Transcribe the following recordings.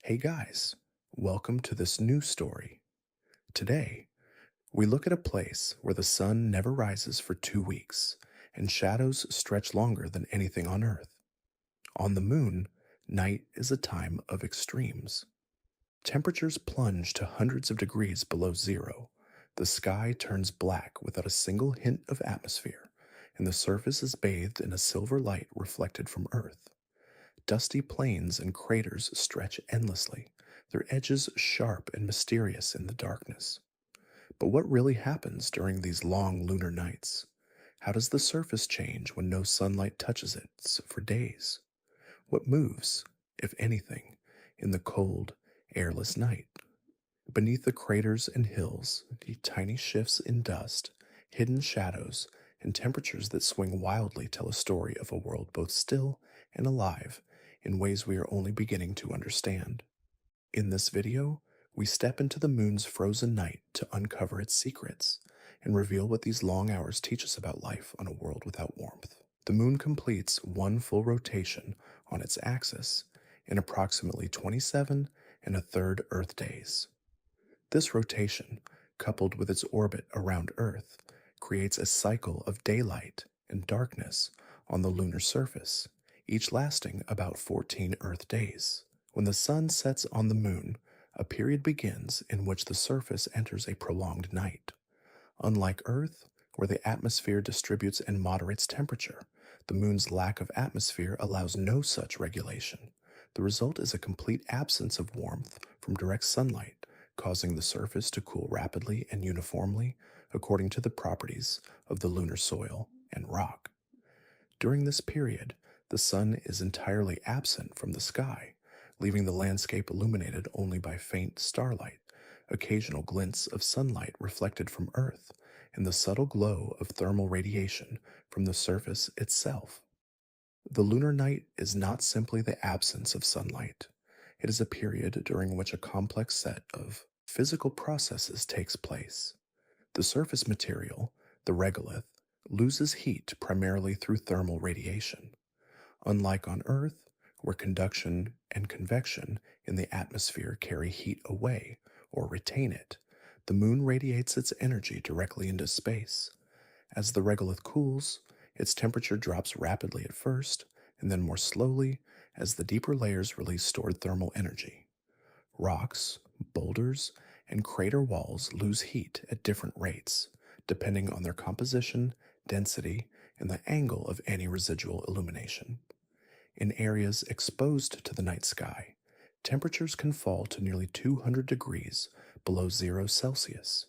Hey guys, welcome to this new story. Today, we look at a place where the sun never rises for 2 weeks and shadows stretch longer than anything on Earth. On the moon, night is a time of extremes. Temperatures plunge to hundreds of degrees below zero. The sky turns black without a single hint of atmosphere, and the surface is bathed in a silver light reflected from Earth. Dusty plains and craters stretch endlessly, their edges sharp and mysterious in the darkness. But what really happens during these long lunar nights? How does the surface change when no sunlight touches it for days? What moves, if anything, in the cold, airless night? Beneath the craters and hills, tiny shifts in dust, hidden shadows, and temperatures that swing wildly tell a story of a world both still and alive in ways we are only beginning to understand. In this video, we step into the moon's frozen night to uncover its secrets and reveal what these long hours teach us about life on a world without warmth. The moon completes one full rotation on its axis in approximately 27 and a third Earth days. This rotation, coupled with its orbit around Earth, creates a cycle of daylight and darkness on the lunar surface, each lasting about 14 Earth days. When the sun sets on the moon, a period begins in which the surface enters a prolonged night. Unlike Earth, where the atmosphere distributes and moderates temperature, the moon's lack of atmosphere allows no such regulation. The result is a complete absence of warmth from direct sunlight, causing the surface to cool rapidly and uniformly according to the properties of the lunar soil and rock. During this period, the sun is entirely absent from the sky, leaving the landscape illuminated only by faint starlight, occasional glints of sunlight reflected from Earth, and the subtle glow of thermal radiation from the surface itself. The lunar night is not simply the absence of sunlight. It is a period during which a complex set of physical processes takes place. The surface material, the regolith, loses heat primarily through thermal radiation. Unlike on Earth, where conduction and convection in the atmosphere carry heat away or retain it, the moon radiates its energy directly into space. As the regolith cools, its temperature drops rapidly at first, and then more slowly as the deeper layers release stored thermal energy. Rocks, boulders, and crater walls lose heat at different rates, depending on their composition, density, and the angle of any residual illumination. In areas exposed to the night sky, temperatures can fall to nearly 200 degrees below 0 Celsius.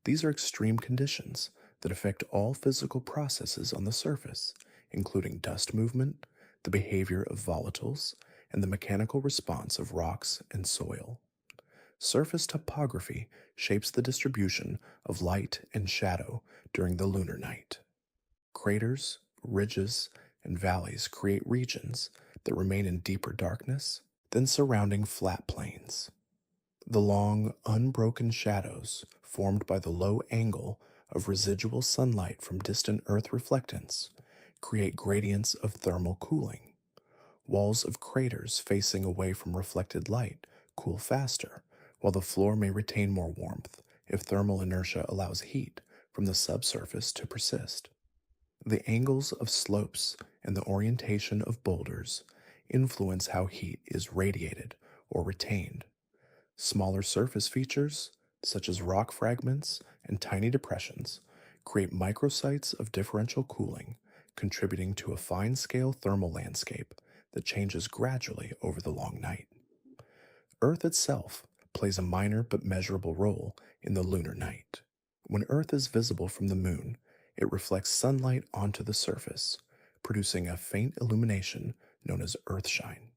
These are extreme conditions that affect all physical processes on the surface, including dust movement, the behavior of volatiles, and the mechanical response of rocks and soil. Surface topography shapes the distribution of light and shadow during the lunar night. Craters, ridges, and valleys create regions that remain in deeper darkness than surrounding flat plains. The long, unbroken shadows formed by the low angle of residual sunlight from distant Earth reflectance create gradients of thermal cooling. Walls of craters facing away from reflected light cool faster, while the floor may retain more warmth if thermal inertia allows heat from the subsurface to persist. The angles of slopes and the orientation of boulders influence how heat is radiated or retained. Smaller surface features, such as rock fragments and tiny depressions, create microsites of differential cooling, contributing to a fine-scale thermal landscape that changes gradually over the long night. Earth itself plays a minor but measurable role in the lunar night. When Earth is visible from the moon, it reflects sunlight onto the surface, producing a faint illumination known as earthshine.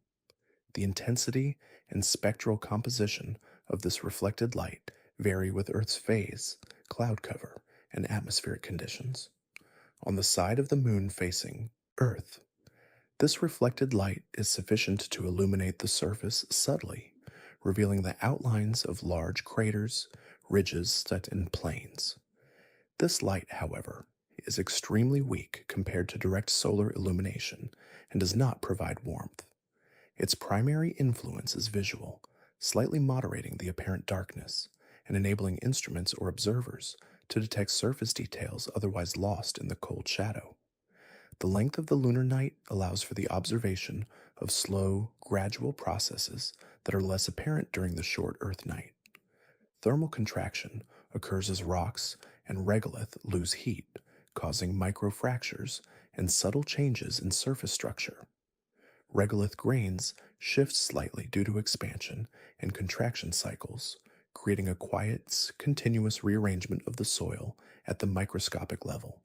The intensity and spectral composition of this reflected light vary with Earth's phase, cloud cover, and atmospheric conditions. On the side of the moon facing Earth, this reflected light is sufficient to illuminate the surface subtly, revealing the outlines of large craters, ridges set in plains. This light, however, is extremely weak compared to direct solar illumination and does not provide warmth. Its primary influence is visual, slightly moderating the apparent darkness and enabling instruments or observers to detect surface details otherwise lost in the cold shadow. The length of the lunar night allows for the observation of slow, gradual processes that are less apparent during the short Earth night. Thermal contraction occurs as rocks and regolith lose heat, causing microfractures and subtle changes in surface structure. Regolith grains shift slightly due to expansion and contraction cycles, creating a quiet, continuous rearrangement of the soil at the microscopic level.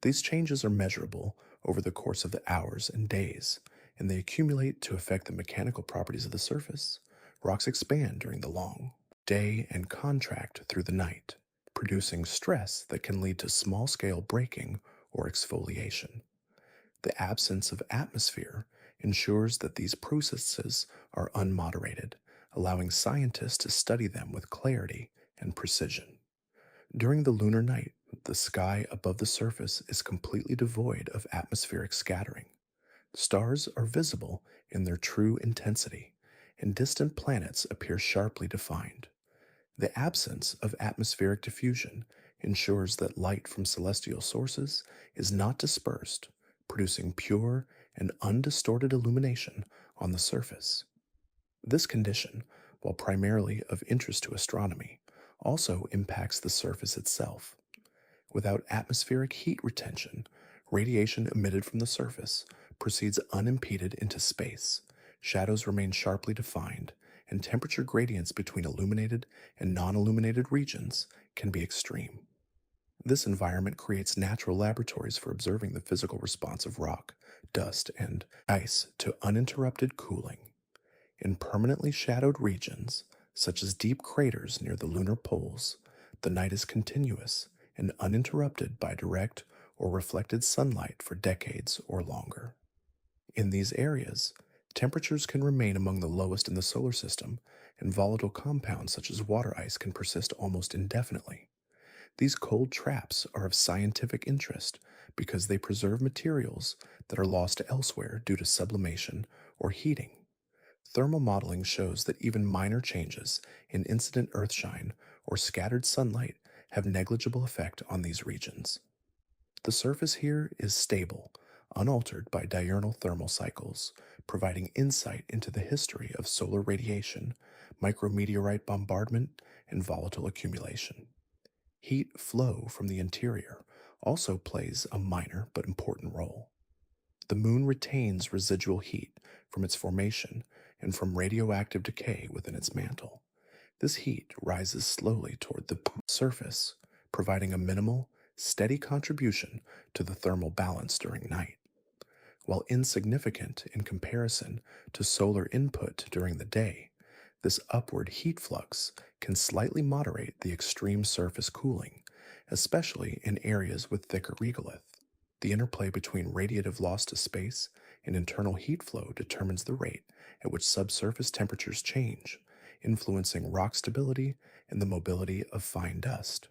These changes are measurable over the course of the hours and days, and they accumulate to affect the mechanical properties of the surface. Rocks expand during the long day and contract through the night, producing stress that can lead to small scale breaking or exfoliation. The absence of atmosphere ensures that these processes are unmoderated, allowing scientists to study them with clarity and precision. During the lunar night, the sky above the surface is completely devoid of atmospheric scattering. Stars are visible in their true intensity, and distant planets appear sharply defined. The absence of atmospheric diffusion ensures that light from celestial sources is not dispersed, producing pure and undistorted illumination on the surface. This condition, while primarily of interest to astronomy, also impacts the surface itself. Without atmospheric heat retention, radiation emitted from the surface proceeds unimpeded into space, shadows remain sharply defined, and temperature gradients between illuminated and non illuminated regions can be extreme. This environment creates natural laboratories for observing the physical response of rock, dust, and ice to uninterrupted cooling. In permanently shadowed regions, such as deep craters near the lunar poles, the night is continuous and uninterrupted by direct or reflected sunlight for decades or longer. In these areas, temperatures can remain among the lowest in the solar system, and volatile compounds such as water ice can persist almost indefinitely. These cold traps are of scientific interest because they preserve materials that are lost elsewhere due to sublimation or heating. Thermal modeling shows that even minor changes in incident earthshine or scattered sunlight have negligible effect on these regions. The surface here is stable, unaltered by diurnal thermal cycles, providing insight into the history of solar radiation, micrometeorite bombardment, and volatile accumulation. Heat flow from the interior also plays a minor but important role. The moon retains residual heat from its formation and from radioactive decay within its mantle. This heat rises slowly toward the surface, providing a minimal, steady contribution to the thermal balance during night. While insignificant in comparison to solar input during the day, this upward heat flux can slightly moderate the extreme surface cooling, especially in areas with thicker regolith. The interplay between radiative loss to space and internal heat flow determines the rate at which subsurface temperatures change, influencing rock stability and the mobility of fine dust.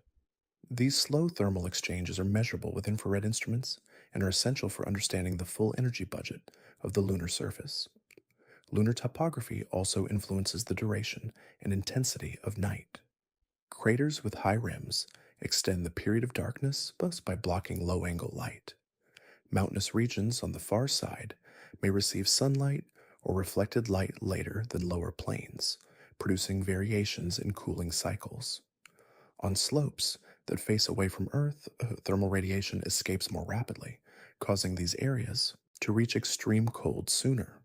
These slow thermal exchanges are measurable with infrared instruments and are essential for understanding the full energy budget of the lunar surface. Lunar topography also influences the duration and intensity of night. Craters with high rims extend the period of darkness both by blocking low-angle light. Mountainous regions on the far side may receive sunlight or reflected light later than lower plains, producing variations in cooling cycles. On slopes that face away from Earth, thermal radiation escapes more rapidly, causing these areas to reach extreme cold sooner.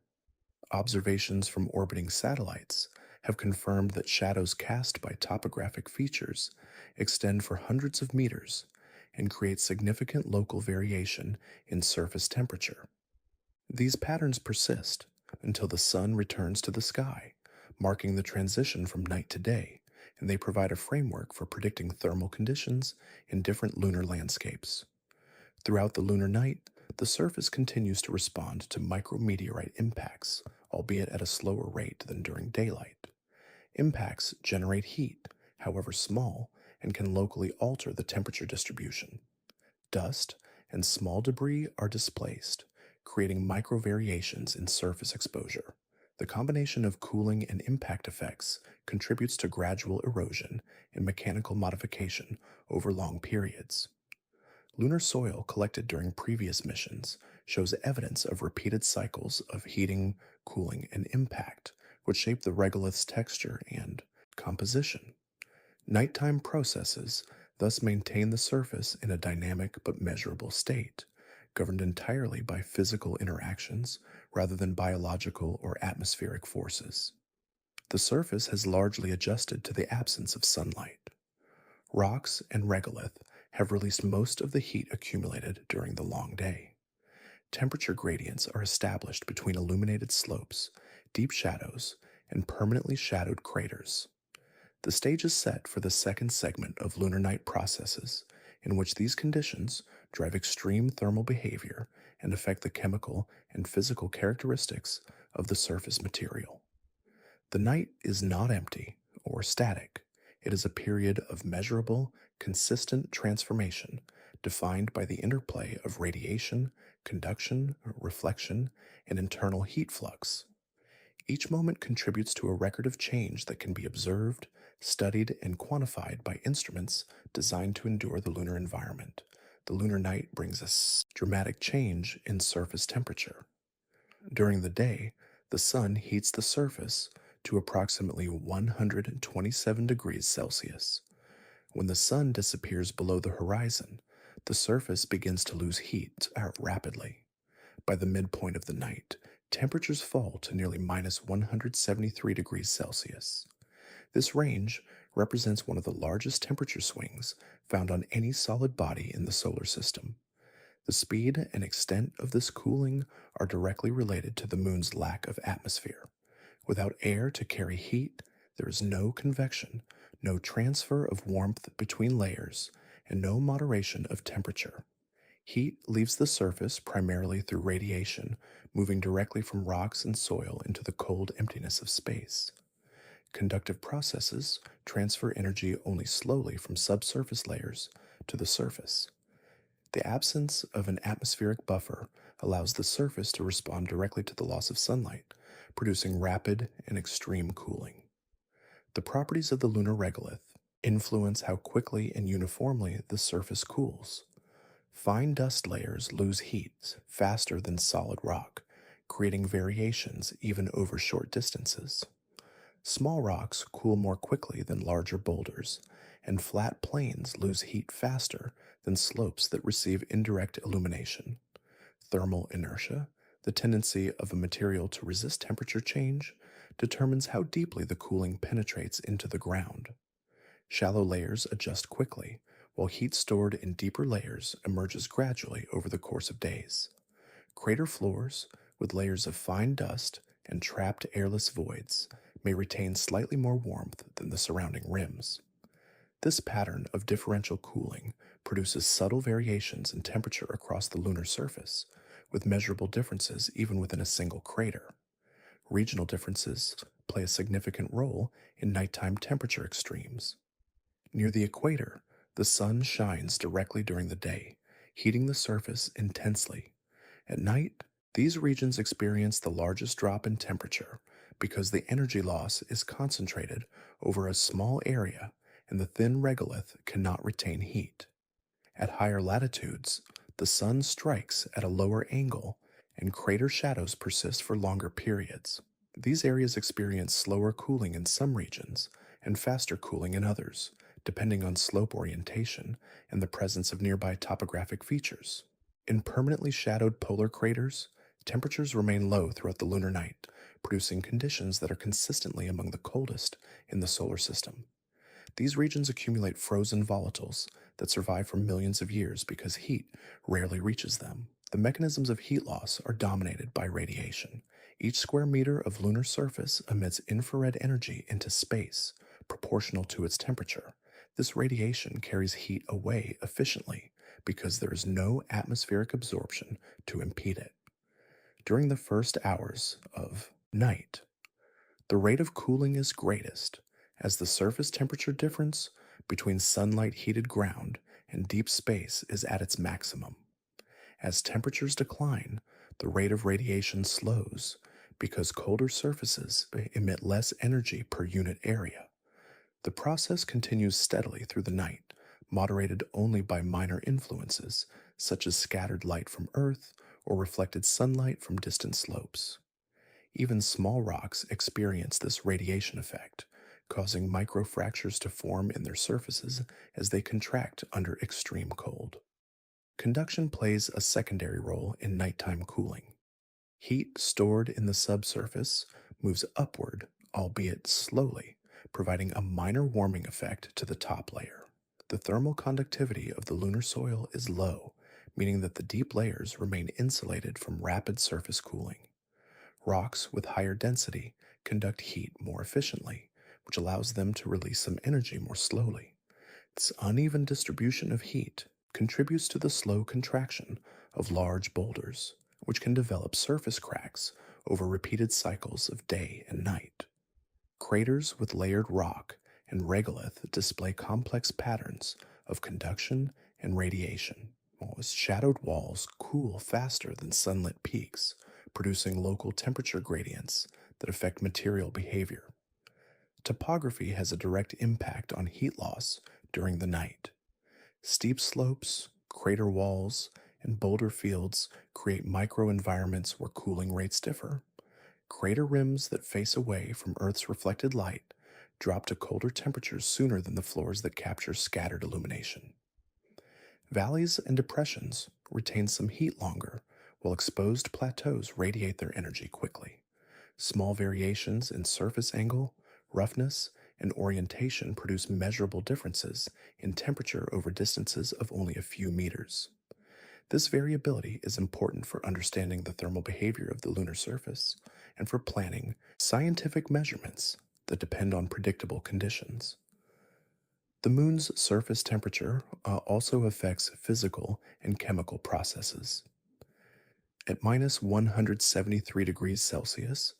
Observations from orbiting satellites have confirmed that shadows cast by topographic features extend for hundreds of meters and create significant local variation in surface temperature. These patterns persist until the sun returns to the sky, marking the transition from night to day, and they provide a framework for predicting thermal conditions in different lunar landscapes. Throughout the lunar night, the surface continues to respond to micrometeorite impacts, albeit at a slower rate than during daylight. Impacts generate heat, however small, and can locally alter the temperature distribution. Dust and small debris are displaced, creating microvariations in surface exposure. The combination of cooling and impact effects contributes to gradual erosion and mechanical modification over long periods. Lunar soil collected during previous missions shows evidence of repeated cycles of heating, cooling, and impact, which shape the regolith's texture and composition. Nighttime processes thus maintain the surface in a dynamic but measurable state, governed entirely by physical interactions rather than biological or atmospheric forces. The surface has largely adjusted to the absence of sunlight. Rocks and regolith have released most of the heat accumulated during the long day. Temperature gradients are established between illuminated slopes, deep shadows, and permanently shadowed craters. The stage is set for the second segment of lunar night processes, in which these conditions drive extreme thermal behavior and affect the chemical and physical characteristics of the surface material. The night is not empty or static. It is a period of measurable, consistent transformation defined by the interplay of radiation, conduction, reflection, and internal heat flux. Each moment contributes to a record of change that can be observed, studied, and quantified by instruments designed to endure the lunar environment. The lunar night brings us dramatic change in surface temperature. During the day, the sun heats the surface to approximately 127 degrees Celsius. When the sun disappears below the horizon, the surface begins to lose heat rapidly. By the midpoint of the night, temperatures fall to nearly minus 173 degrees Celsius. This range represents one of the largest temperature swings found on any solid body in the solar system. The speed and extent of this cooling are directly related to the moon's lack of atmosphere. Without air to carry heat, there is no convection, no transfer of warmth between layers, and no moderation of temperature. Heat leaves the surface primarily through radiation, moving directly from rocks and soil into the cold emptiness of space. Conductive processes transfer energy only slowly from subsurface layers to the surface. The absence of an atmospheric buffer allows the surface to respond directly to the loss of sunlight, producing rapid and extreme cooling. The properties of the lunar regolith influence how quickly and uniformly the surface cools. Fine dust layers lose heat faster than solid rock, creating variations even over short distances. Small rocks cool more quickly than larger boulders, and flat plains lose heat faster than slopes that receive indirect illumination. Thermal inertia, the tendency of a material to resist temperature change, determines how deeply the cooling penetrates into the ground. Shallow layers adjust quickly, while heat stored in deeper layers emerges gradually over the course of days. Crater floors, with layers of fine dust and trapped airless voids, may retain slightly more warmth than the surrounding rims. This pattern of differential cooling produces subtle variations in temperature across the lunar surface, with measurable differences even within a single crater. Regional differences play a significant role in nighttime temperature extremes. Near the equator, the sun shines directly during the day, heating the surface intensely. At night, these regions experience the largest drop in temperature because the energy loss is concentrated over a small area and the thin regolith cannot retain heat. At higher latitudes, the sun strikes at a lower angle and crater shadows persist for longer periods. These areas experience slower cooling in some regions and faster cooling in others, depending on slope orientation and the presence of nearby topographic features. In permanently shadowed polar craters, temperatures remain low throughout the lunar night, producing conditions that are consistently among the coldest in the solar system. These regions accumulate frozen volatiles that survive for millions of years because heat rarely reaches them. The mechanisms of heat loss are dominated by radiation. Each square meter of lunar surface emits infrared energy into space, proportional to its temperature. This radiation carries heat away efficiently because there is no atmospheric absorption to impede it. During the first hours of night, the rate of cooling is greatest as the surface temperature difference between sunlight-heated ground and deep space is at its maximum. As temperatures decline, the rate of radiation slows, because colder surfaces emit less energy per unit area. The process continues steadily through the night, moderated only by minor influences such as scattered light from Earth or reflected sunlight from distant slopes. Even small rocks experience this radiation effect, causing microfractures to form in their surfaces as they contract under extreme cold. Conduction plays a secondary role in nighttime cooling. Heat stored in the subsurface moves upward, albeit slowly, providing a minor warming effect to the top layer. The thermal conductivity of the lunar soil is low, meaning that the deep layers remain insulated from rapid surface cooling. Rocks with higher density conduct heat more efficiently, which allows them to release some energy more slowly. This uneven distribution of heat contributes to the slow contraction of large boulders, which can develop surface cracks over repeated cycles of day and night. Craters with layered rock and regolith display complex patterns of conduction and radiation, while shadowed walls cool faster than sunlit peaks, producing local temperature gradients that affect material behavior. Topography has a direct impact on heat loss during the night. Steep slopes, crater walls, and boulder fields create microenvironments where cooling rates differ. Crater rims that face away from Earth's reflected light drop to colder temperatures sooner than the floors that capture scattered illumination. Valleys and depressions retain some heat longer, while exposed plateaus radiate their energy quickly. Small variations in surface angle, roughness, and orientation produce measurable differences in temperature over distances of only a few meters. This variability is important for understanding the thermal behavior of the lunar surface and for planning scientific measurements that depend on predictable conditions. The moon's surface temperature also affects physical and chemical processes. At minus 173 degrees Celsius,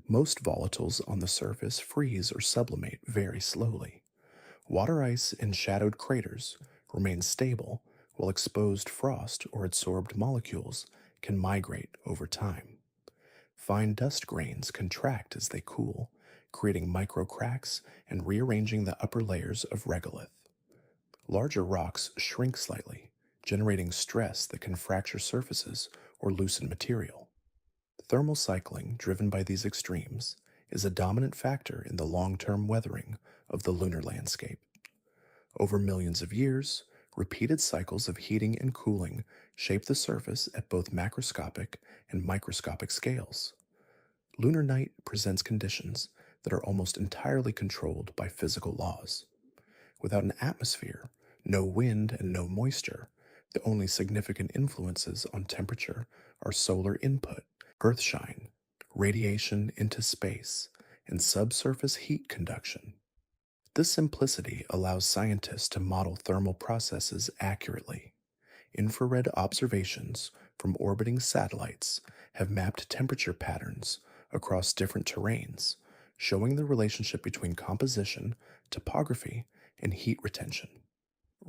most volatiles on the surface freeze or sublimate very slowly. Water ice in shadowed craters remain stable, while exposed frost or adsorbed molecules can migrate over time. Fine dust grains contract as they cool, creating micro cracks and rearranging the upper layers of regolith. Larger rocks shrink slightly, generating stress that can fracture surfaces or loosen material. Thermal cycling, driven by these extremes, is a dominant factor in the long-term weathering of the lunar landscape. Over millions of years, repeated cycles of heating and cooling shape the surface at both macroscopic and microscopic scales. Lunar night presents conditions that are almost entirely controlled by physical laws. Without an atmosphere, no wind, and no moisture, the only significant influences on temperature are solar input, earthshine, radiation into space, and subsurface heat conduction. This simplicity allows scientists to model thermal processes accurately. Infrared observations from orbiting satellites have mapped temperature patterns across different terrains, showing the relationship between composition, topography, and heat retention.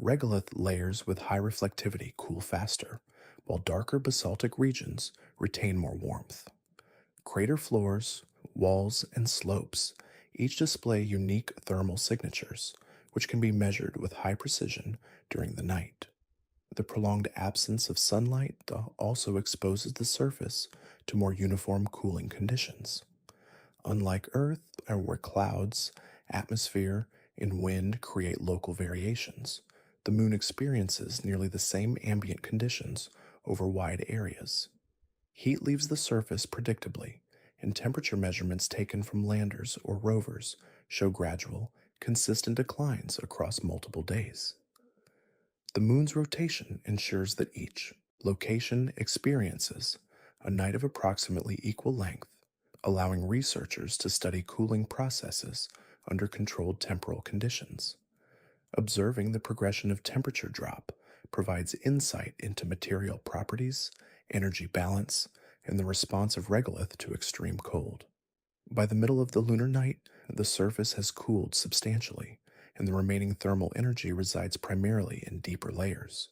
Regolith layers with high reflectivity cool faster, while darker basaltic regions retain more warmth. Crater floors, walls, and slopes each display unique thermal signatures, which can be measured with high precision during the night. The prolonged absence of sunlight also exposes the surface to more uniform cooling conditions. Unlike Earth, where clouds, atmosphere, and wind create local variations, the moon experiences nearly the same ambient conditions over wide areas. Heat leaves the surface predictably, and temperature measurements taken from landers or rovers show gradual, consistent declines across multiple days. The moon's rotation ensures that each location experiences a night of approximately equal length, allowing researchers to study cooling processes under controlled temporal conditions. Observing the progression of temperature drop provides insight into material properties, energy balance, and the response of regolith to extreme cold. By the middle of the lunar night, the surface has cooled substantially, and the remaining thermal energy resides primarily in deeper layers.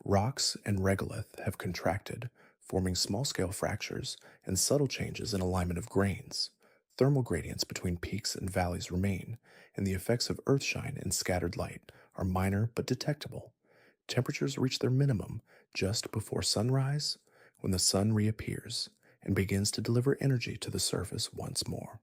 Rocks and regolith have contracted, forming small-scale fractures and subtle changes in alignment of grains. Thermal gradients between peaks and valleys remain, and the effects of earthshine and scattered light are minor but detectable. Temperatures reach their minimum just before sunrise, when the sun reappears and begins to deliver energy to the surface once more.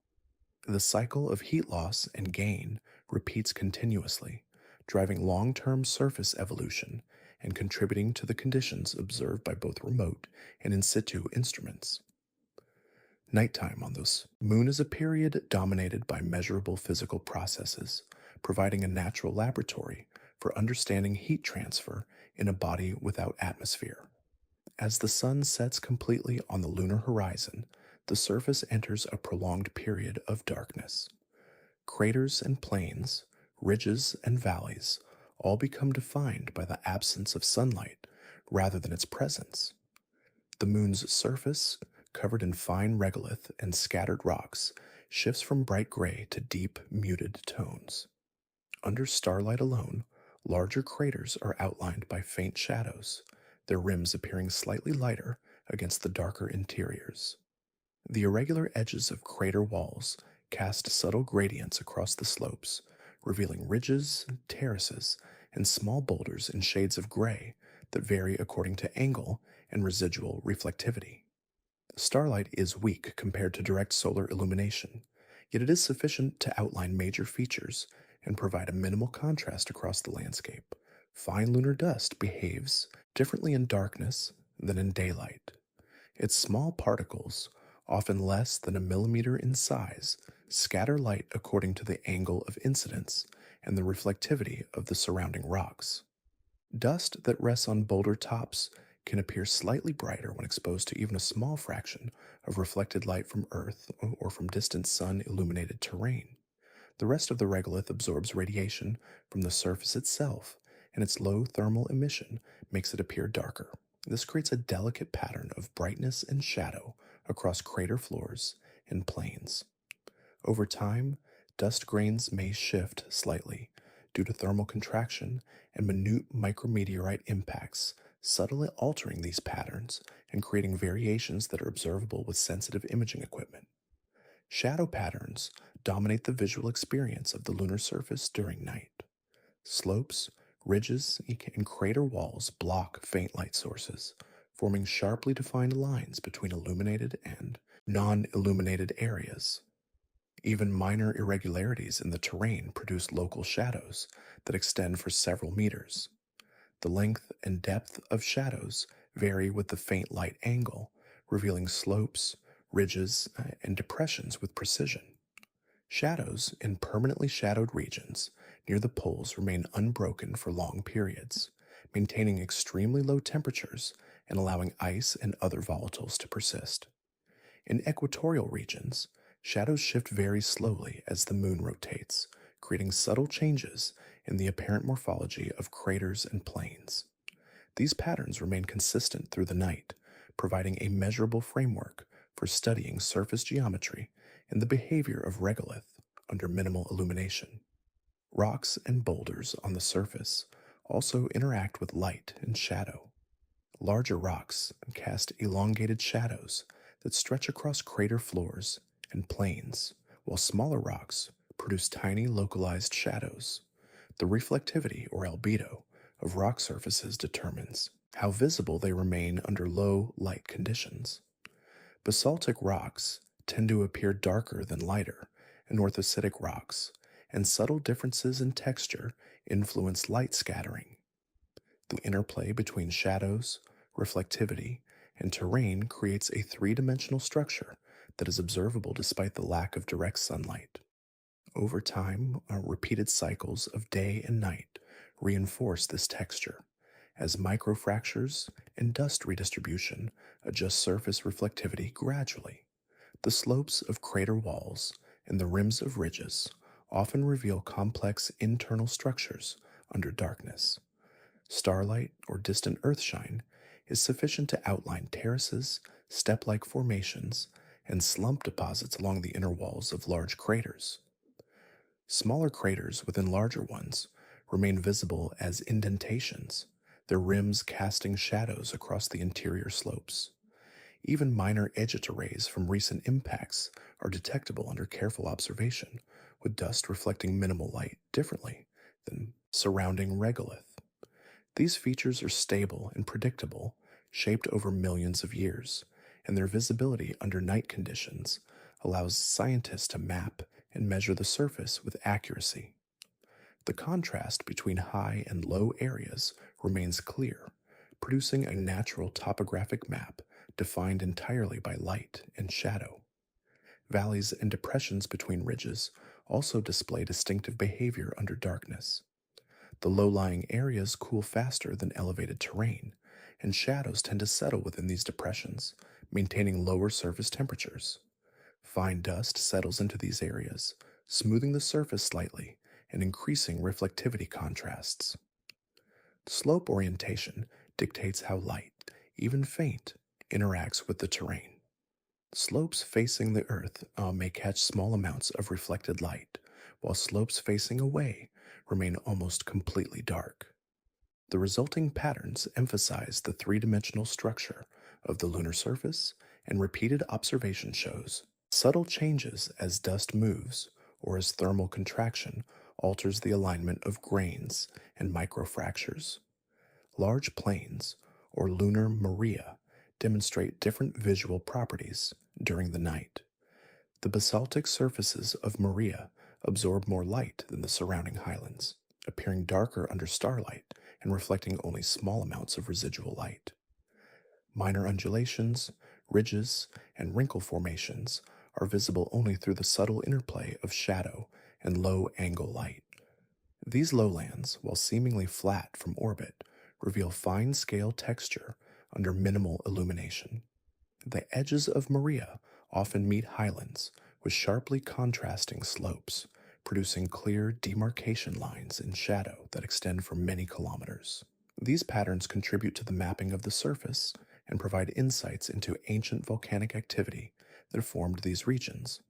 The cycle of heat loss and gain repeats continuously, driving long term surface evolution and contributing to the conditions observed by both remote and in situ instruments. Nighttime on this moon is a period dominated by measurable physical processes, providing a natural laboratory for understanding heat transfer in a body without atmosphere. As the sun sets completely on the lunar horizon, the surface enters a prolonged period of darkness. Craters and plains, ridges and valleys all become defined by the absence of sunlight rather than its presence. The moon's surface, covered in fine regolith and scattered rocks, shifts from bright gray to deep, muted tones. Under starlight alone, larger craters are outlined by faint shadows, their rims appearing slightly lighter against the darker interiors. The irregular edges of crater walls cast subtle gradients across the slopes, revealing ridges, terraces, and small boulders in shades of gray that vary according to angle and residual reflectivity. Starlight is weak compared to direct solar illumination, yet it is sufficient to outline major features and provide a minimal contrast across the landscape. Fine lunar dust behaves differently in darkness than in daylight. Its small particles, often less than a millimeter in size, scatter light according to the angle of incidence and the reflectivity of the surrounding rocks. Dust that rests on boulder tops can appear slightly brighter when exposed to even a small fraction of reflected light from Earth or from distant sun illuminated terrain. The rest of the regolith absorbs radiation from the surface itself, and its low thermal emission makes it appear darker. This creates a delicate pattern of brightness and shadow across crater floors and plains. Over time, dust grains may shift slightly due to thermal contraction and minute micrometeorite impacts, subtly altering these patterns and creating variations that are observable with sensitive imaging equipment. Shadow patterns dominate the visual experience of the lunar surface during night. Slopes, ridges, and crater walls block faint light sources, forming sharply defined lines between illuminated and non illuminated areas. Even minor irregularities in the terrain produce local shadows that extend for several meters. The length and depth of shadows vary with the faint light angle, revealing slopes, ridges, and depressions with precision. Shadows in permanently shadowed regions near the poles remain unbroken for long periods, maintaining extremely low temperatures and allowing ice and other volatiles to persist. In equatorial regions, shadows shift very slowly as the moon rotates, creating subtle changes in the apparent morphology of craters and plains. These patterns remain consistent through the night, providing a measurable framework for studying surface geometry and the behavior of regolith under minimal illumination. Rocks and boulders on the surface also interact with light and shadow. Larger rocks cast elongated shadows that stretch across crater floors and plains, while smaller rocks produce tiny localized shadows. The reflectivity, or albedo, of rock surfaces determines how visible they remain under low light conditions. Basaltic rocks tend to appear darker than lighter, and orthositic rocks, and subtle differences in texture influence light scattering. The interplay between shadows, reflectivity, and terrain creates a three-dimensional structure that is observable despite the lack of direct sunlight. Over time, repeated cycles of day and night reinforce this texture, as microfractures and dust redistribution adjust surface reflectivity gradually. The slopes of crater walls and the rims of ridges often reveal complex internal structures under darkness. Starlight or distant earthshine is sufficient to outline terraces, step-like formations, and slump deposits along the inner walls of large craters. Smaller craters within larger ones remain visible as indentations, their rims casting shadows across the interior slopes. Even minor edge rays from recent impacts are detectable under careful observation, with dust reflecting minimal light differently than surrounding regolith. These features are stable and predictable, shaped over millions of years, and their visibility under night conditions allows scientists to map and measure the surface with accuracy. The contrast between high and low areas remains clear, producing a natural topographic map defined entirely by light and shadow. Valleys and depressions between ridges also display distinctive behavior under darkness. The low-lying areas cool faster than elevated terrain, and shadows tend to settle within these depressions, maintaining lower surface temperatures. Fine dust settles into these areas, smoothing the surface slightly and increasing reflectivity contrasts. Slope orientation dictates how light, even faint, interacts with the terrain. Slopes facing the Earth may catch small amounts of reflected light, while slopes facing away remain almost completely dark. The resulting patterns emphasize the three-dimensional structure of the lunar surface, and repeated observation shows subtle changes as dust moves or as thermal contraction alters the alignment of grains and microfractures. Large plains, or lunar maria, demonstrate different visual properties during the night. The basaltic surfaces of maria absorb more light than the surrounding highlands, appearing darker under starlight and reflecting only small amounts of residual light. Minor undulations, ridges, and wrinkle formations are visible only through the subtle interplay of shadow and low angle light. These lowlands, while seemingly flat from orbit, reveal fine scale texture under minimal illumination. The edges of Maria often meet highlands with sharply contrasting slopes, producing clear demarcation lines in shadow that extend for many kilometers. These patterns contribute to the mapping of the surface and provide insights into ancient volcanic activity that formed these regions.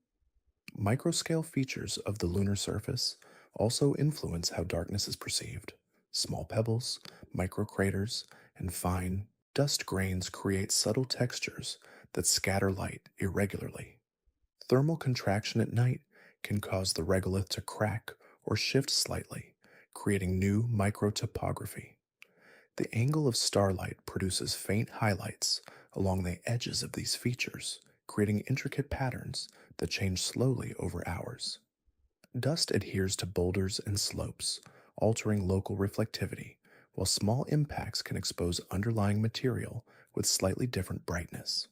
Microscale features of the lunar surface also influence how darkness is perceived. Small pebbles, microcraters, and fine dust grains create subtle textures that scatter light irregularly. Thermal contraction at night can cause the regolith to crack or shift slightly, creating new microtopography. The angle of starlight produces faint highlights along the edges of these features, creating intricate patterns that change slowly over hours. Dust adheres to boulders and slopes, altering local reflectivity, while small impacts can expose underlying material with slightly different brightness.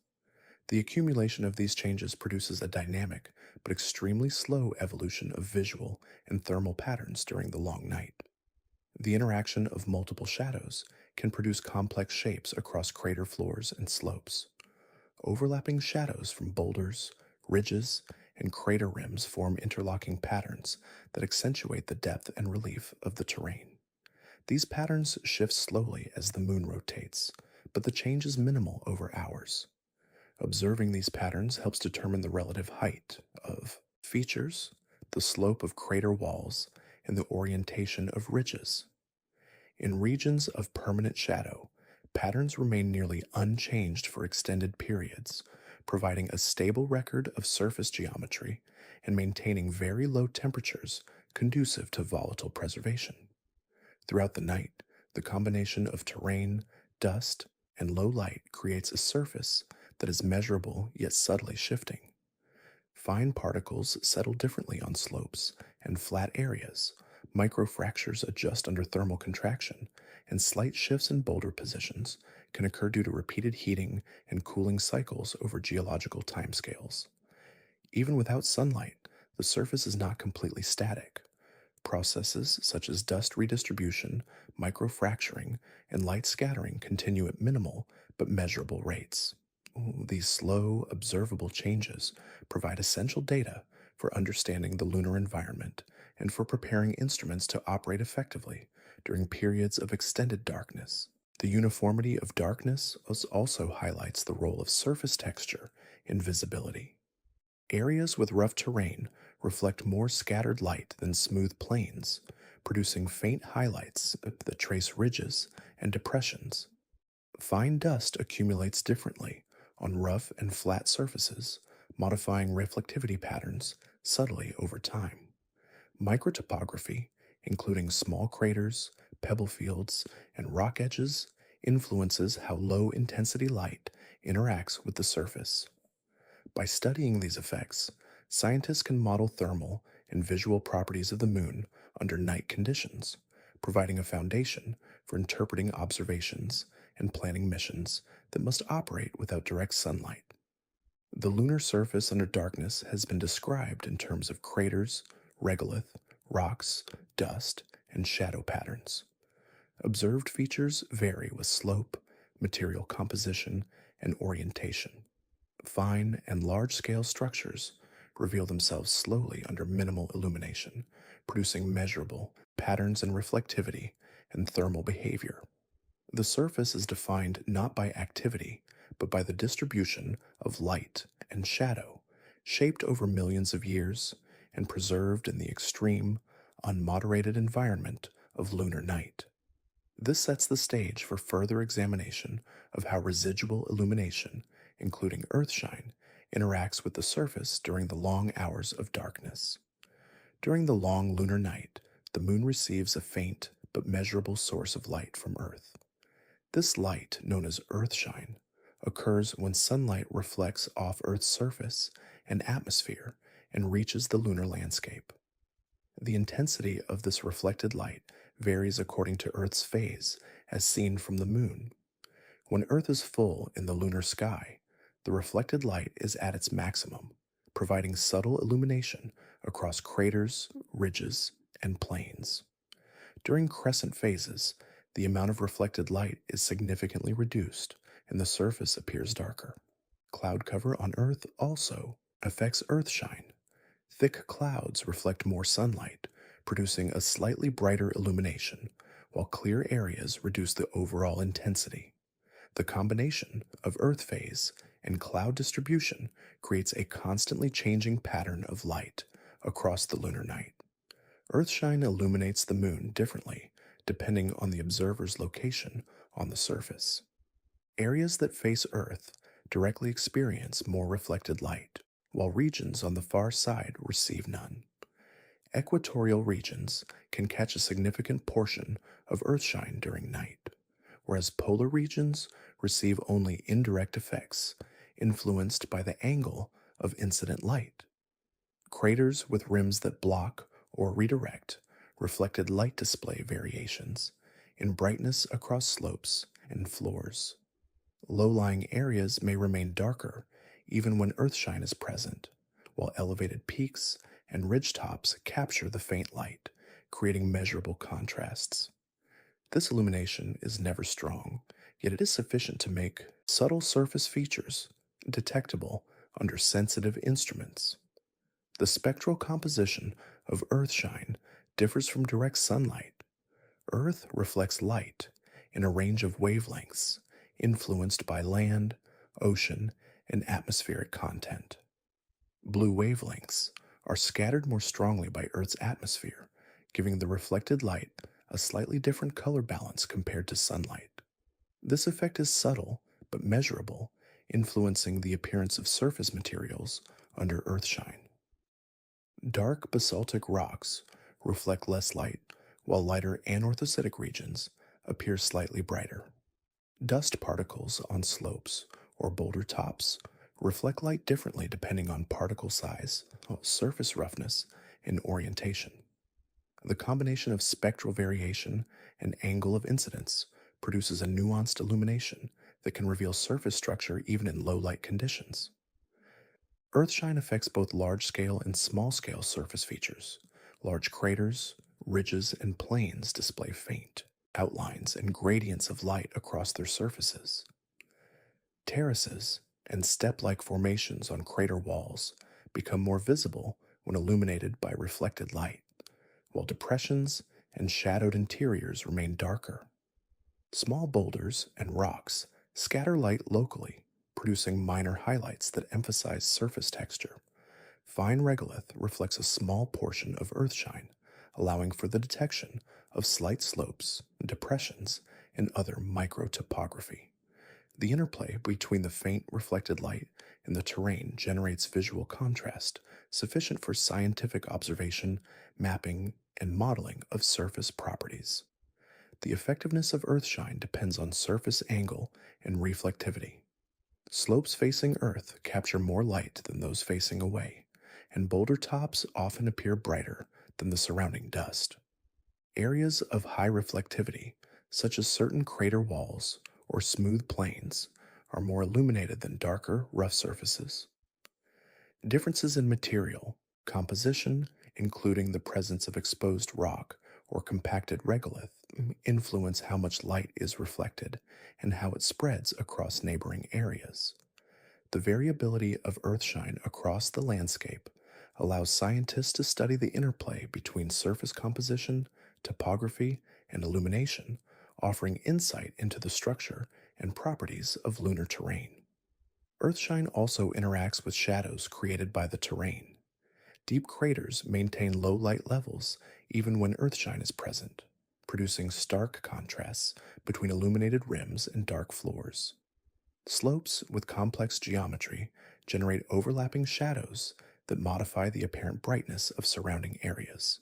The accumulation of these changes produces a dynamic but extremely slow evolution of visual and thermal patterns during the long night. The interaction of multiple shadows can produce complex shapes across crater floors and slopes. Overlapping shadows from boulders, ridges, and crater rims form interlocking patterns that accentuate the depth and relief of the terrain. These patterns shift slowly as the moon rotates, but the change is minimal over hours. Observing these patterns helps determine the relative height of features, the slope of crater walls, and the orientation of ridges. In regions of permanent shadow, patterns remain nearly unchanged for extended periods, providing a stable record of surface geometry and maintaining very low temperatures conducive to volatile preservation. Throughout the night, the combination of terrain, dust, and low light creates a surface that is measurable yet subtly shifting. Fine particles settle differently on slopes and flat areas. Microfractures adjust under thermal contraction, and slight shifts in boulder positions can occur due to repeated heating and cooling cycles over geological timescales. Even without sunlight, the surface is not completely static. Processes such as dust redistribution, microfracturing, and light scattering continue at minimal but measurable rates. These slow, observable changes provide essential data for understanding the lunar environment and for preparing instruments to operate effectively during periods of extended darkness. The uniformity of darkness also highlights the role of surface texture in visibility. Areas with rough terrain reflect more scattered light than smooth plains, producing faint highlights that trace ridges and depressions. Fine dust accumulates differently, on rough and flat surfaces, modifying reflectivity patterns subtly over time. Microtopography, including small craters, pebble fields, and rock edges, influences how low intensity light interacts with the surface. By studying these effects, scientists can model thermal and visual properties of the moon under night conditions, providing a foundation for interpreting observations and planning missions that must operate without direct sunlight. The lunar surface under darkness has been described in terms of craters, regolith, rocks, dust, and shadow patterns. Observed features vary with slope, material composition, and orientation. Fine and large scale structures reveal themselves slowly under minimal illumination, producing measurable patterns in reflectivity and thermal behavior. The surface is defined not by activity, but by the distribution of light and shadow, shaped over millions of years and preserved in the extreme, unmoderated environment of lunar night. This sets the stage for further examination of how residual illumination, including earthshine, interacts with the surface during the long hours of darkness. During the long lunar night, the moon receives a faint but measurable source of light from Earth. This light, known as earthshine, occurs when sunlight reflects off Earth's surface and atmosphere and reaches the lunar landscape. The intensity of this reflected light varies according to Earth's phase, as seen from the moon. When Earth is full in the lunar sky, the reflected light is at its maximum, providing subtle illumination across craters, ridges, and plains. During crescent phases, the amount of reflected light is significantly reduced and the surface appears darker. Cloud cover on Earth also affects earthshine. Thick clouds reflect more sunlight, producing a slightly brighter illumination, while clear areas reduce the overall intensity. The combination of Earth phase and cloud distribution creates a constantly changing pattern of light across the lunar night. Earthshine illuminates the moon differently depending on the observer's location on the surface. Areas that face Earth directly experience more reflected light, while regions on the far side receive none. Equatorial regions can catch a significant portion of earthshine during night, whereas polar regions receive only indirect effects influenced by the angle of incident light. Craters with rims that block or redirect reflected light display variations in brightness across slopes and floors. Low-lying areas may remain darker even when earthshine is present, while elevated peaks and ridgetops capture the faint light, creating measurable contrasts. This illumination is never strong, yet it is sufficient to make subtle surface features detectable under sensitive instruments. The spectral composition of earthshine differs from direct sunlight. Earth reflects light in a range of wavelengths influenced by land, ocean, and atmospheric content. Blue wavelengths are scattered more strongly by Earth's atmosphere, giving the reflected light a slightly different color balance compared to sunlight. This effect is subtle but measurable, influencing the appearance of surface materials under earthshine. Dark basaltic rocks reflect less light, while lighter anorthositic regions appear slightly brighter. Dust particles on slopes or boulder tops reflect light differently depending on particle size, surface roughness, and orientation. The combination of spectral variation and angle of incidence produces a nuanced illumination that can reveal surface structure even in low light conditions. Earthshine affects both large-scale and small-scale surface features. Large craters, ridges, and plains display faint outlines and gradients of light across their surfaces. Terraces and step-like formations on crater walls become more visible when illuminated by reflected light, while depressions and shadowed interiors remain darker. Small boulders and rocks scatter light locally, producing minor highlights that emphasize surface texture. Fine regolith reflects a small portion of earthshine, allowing for the detection of slight slopes, depressions, and other microtopography. The interplay between the faint reflected light and the terrain generates visual contrast sufficient for scientific observation, mapping, and modeling of surface properties. The effectiveness of earthshine depends on surface angle and reflectivity. Slopes facing Earth capture more light than those facing away, and boulder tops often appear brighter than the surrounding dust. Areas of high reflectivity, such as certain crater walls or smooth plains, are more illuminated than darker, rough surfaces. Differences in material, composition, including the presence of exposed rock or compacted regolith, influence how much light is reflected and how it spreads across neighboring areas. The variability of earthshine across the landscape allows scientists to study the interplay between surface composition, topography, and illumination, offering insight into the structure and properties of lunar terrain. Earthshine also interacts with shadows created by the terrain. Deep craters maintain low light levels even when earthshine is present, producing stark contrasts between illuminated rims and dark floors. Slopes with complex geometry generate overlapping shadows that modify the apparent brightness of surrounding areas.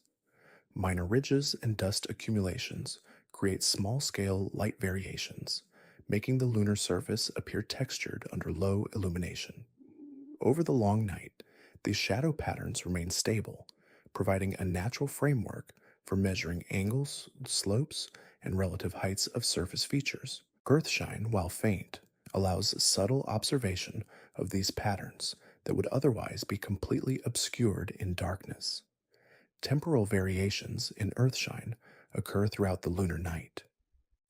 Minor ridges and dust accumulations create small scale light variations, making the lunar surface appear textured under low illumination. Over the long night, these shadow patterns remain stable, providing a natural framework for measuring angles, slopes, and relative heights of surface features. Earthshine, while faint, allows subtle observation of these patterns that would otherwise be completely obscured in darkness. Temporal variations in earthshine occur throughout the lunar night.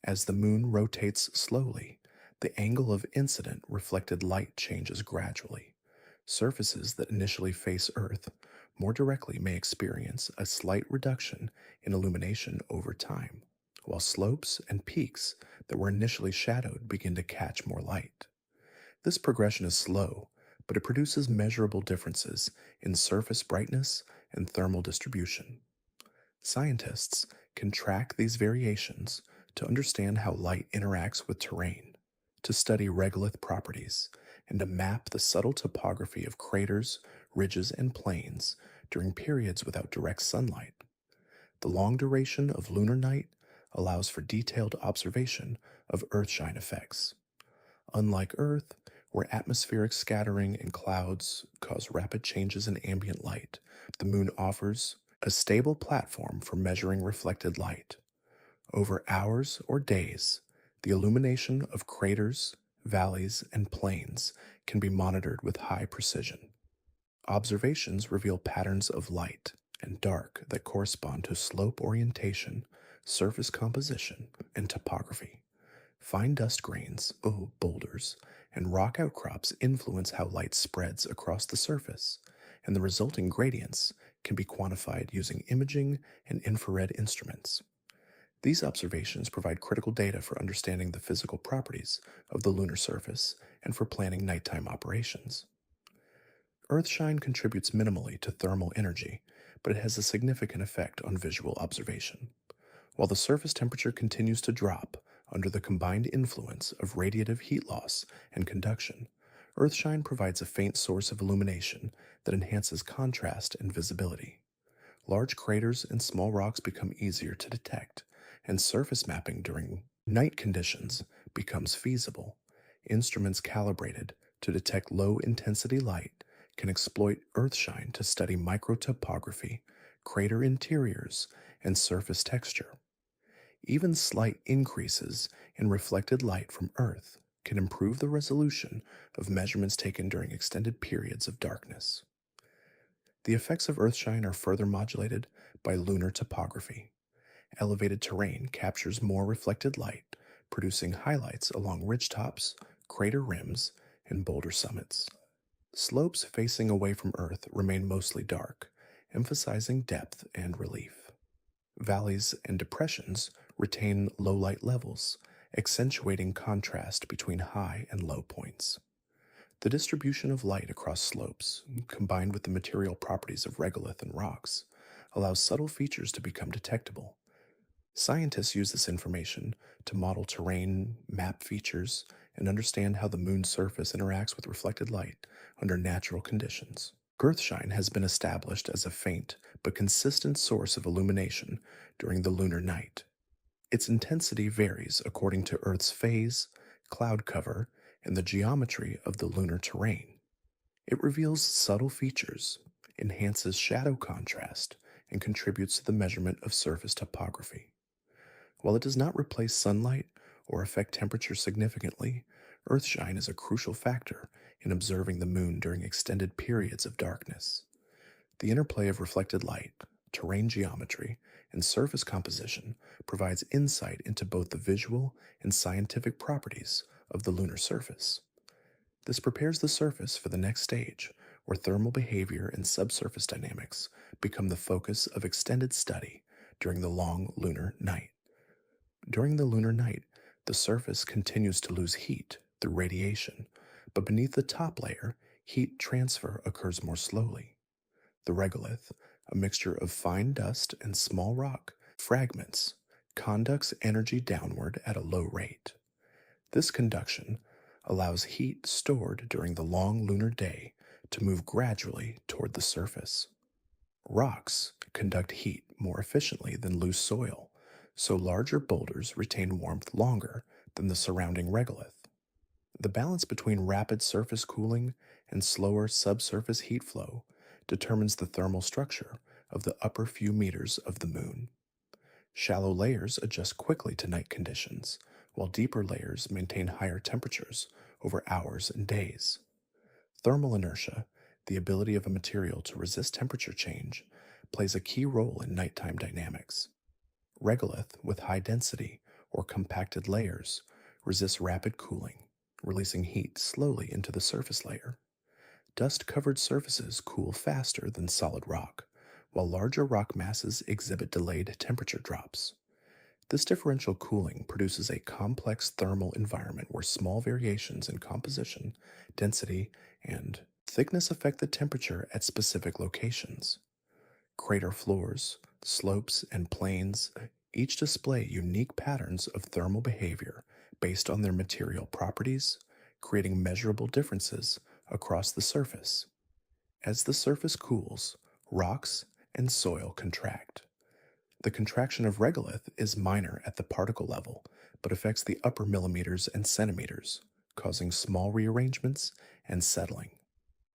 As the moon rotates slowly, the angle of incident reflected light changes gradually. Surfaces that initially face Earth more directly may experience a slight reduction in illumination over time, while slopes and peaks that were initially shadowed begin to catch more light. This progression is slow, but it produces measurable differences in surface brightness and thermal distribution. Scientists can track these variations to understand how light interacts with terrain, to study regolith properties, and to map the subtle topography of craters, ridges, and plains during periods without direct sunlight. The long duration of lunar night allows for detailed observation of earthshine effects. Unlike Earth, where atmospheric scattering and clouds cause rapid changes in ambient light, the moon offers a stable platform for measuring reflected light. Over hours or days, the illumination of craters, valleys, and plains can be monitored with high precision. Observations reveal patterns of light and dark that correspond to slope orientation, surface composition, and topography. Fine dust grains, boulders, and rock outcrops influence how light spreads across the surface, and the resulting gradients can be quantified using imaging and infrared instruments. These observations provide critical data for understanding the physical properties of the lunar surface and for planning nighttime operations. Earthshine contributes minimally to thermal energy, but it has a significant effect on visual observation. While the surface temperature continues to drop under the combined influence of radiative heat loss and conduction, earthshine provides a faint source of illumination that enhances contrast and visibility. Large craters and small rocks become easier to detect, and surface mapping during night conditions becomes feasible. Instruments calibrated to detect low-intensity light can exploit earthshine to study microtopography, crater interiors, and surface texture. Even slight increases in reflected light from Earth can improve the resolution of measurements taken during extended periods of darkness. The effects of earthshine are further modulated by lunar topography. Elevated terrain captures more reflected light, producing highlights along ridgetops, crater rims, and boulder summits. Slopes facing away from Earth remain mostly dark, emphasizing depth and relief. Valleys and depressions retain low light levels, accentuating contrast between high and low points. The distribution of light across slopes, combined with the material properties of regolith and rocks, allows subtle features to become detectable. Scientists use this information to model terrain, map features, and understand how the moon's surface interacts with reflected light under natural conditions. Earthshine has been established as a faint but consistent source of illumination during the lunar night. Its intensity varies according to Earth's phase, cloud cover, and the geometry of the lunar terrain. It reveals subtle features, enhances shadow contrast, and contributes to the measurement of surface topography. While it does not replace sunlight or affect temperature significantly, Earthshine is a crucial factor in observing the moon during extended periods of darkness. The interplay of reflected light, terrain geometry, and surface composition provides insight into both the visual and scientific properties of the lunar surface. This prepares the surface for the next stage, where thermal behavior and subsurface dynamics become the focus of extended study during the long lunar night. During the lunar night, the surface continues to lose heat through radiation, but beneath the top layer, heat transfer occurs more slowly. The regolith, a mixture of fine dust and small rock fragments, conducts energy downward at a low rate. This conduction allows heat stored during the long lunar day to move gradually toward the surface. Rocks conduct heat more efficiently than loose soil, so larger boulders retain warmth longer than the surrounding regolith. The balance between rapid surface cooling and slower subsurface heat flow determines the thermal structure of the upper few meters of the moon. Shallow layers adjust quickly to night conditions, while deeper layers maintain higher temperatures over hours and days. Thermal inertia, the ability of a material to resist temperature change, plays a key role in nighttime dynamics. Regolith with high density or compacted layers resists rapid cooling, releasing heat slowly into the surface layer. Dust-covered surfaces cool faster than solid rock, while larger rock masses exhibit delayed temperature drops. This differential cooling produces a complex thermal environment where small variations in composition, density, and thickness affect the temperature at specific locations. Crater floors, slopes, and plains each display unique patterns of thermal behavior based on their material properties, creating measurable differences across the surface. As the surface cools, rocks and soil contract. The contraction of regolith is minor at the particle level, but affects the upper millimeters and centimeters, causing small rearrangements and settling.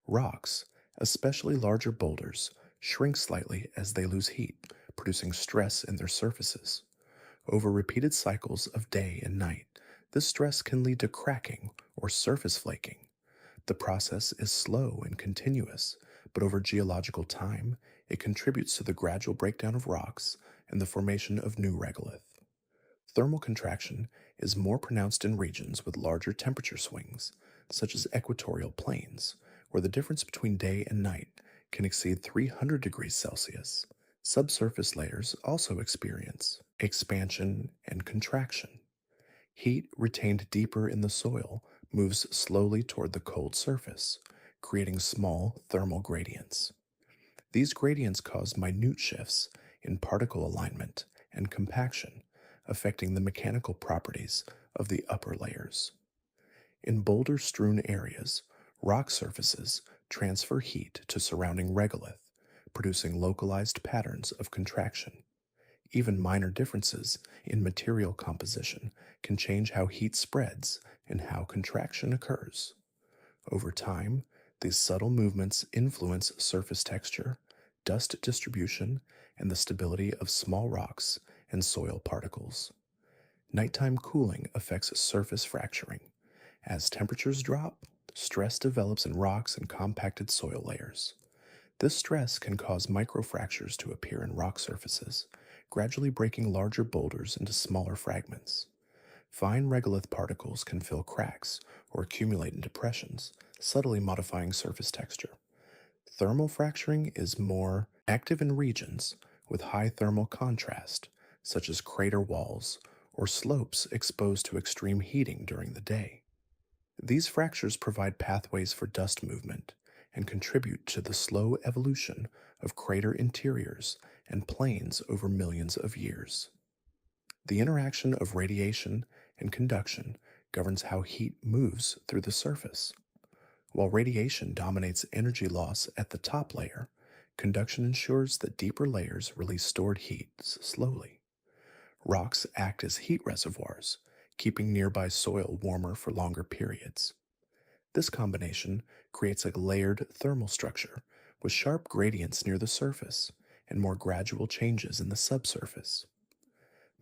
Rocks, especially larger boulders, shrink slightly as they lose heat, producing stress in their surfaces. Over repeated cycles of day and night, this stress can lead to cracking or surface flaking. The process is slow and continuous, but over geological time, it contributes to the gradual breakdown of rocks and the formation of new regolith. Thermal contraction is more pronounced in regions with larger temperature swings, such as equatorial plains, where the difference between day and night can exceed 300 degrees Celsius. Subsurface layers also experience expansion and contraction. Heat retained deeper in the soil moves slowly toward the cold surface, creating small thermal gradients. These gradients cause minute shifts in particle alignment and compaction, affecting the mechanical properties of the upper layers. In boulder-strewn areas, rock surfaces transfer heat to surrounding regolith, producing localized patterns of contraction. Even minor differences in material composition can change how heat spreads and how contraction occurs. Over time, these subtle movements influence surface texture, dust distribution, and the stability of small rocks and soil particles. Nighttime cooling affects surface fracturing. As temperatures drop, stress develops in rocks and compacted soil layers. This stress can cause microfractures to appear in rock surfaces, gradually breaking larger boulders into smaller fragments. Fine regolith particles can fill cracks or accumulate in depressions, subtly modifying surface texture. Thermal fracturing is more active in regions with high thermal contrast, such as crater walls or slopes exposed to extreme heating during the day. These fractures provide pathways for dust movement and contribute to the slow evolution of crater interiors and plains over millions of years. The interaction of radiation and conduction governs how heat moves through the surface. While radiation dominates energy loss at the top layer, conduction ensures that deeper layers release stored heat slowly. Rocks act as heat reservoirs, keeping nearby soil warmer for longer periods. This combination creates a layered thermal structure with sharp gradients near the surface and more gradual changes in the subsurface.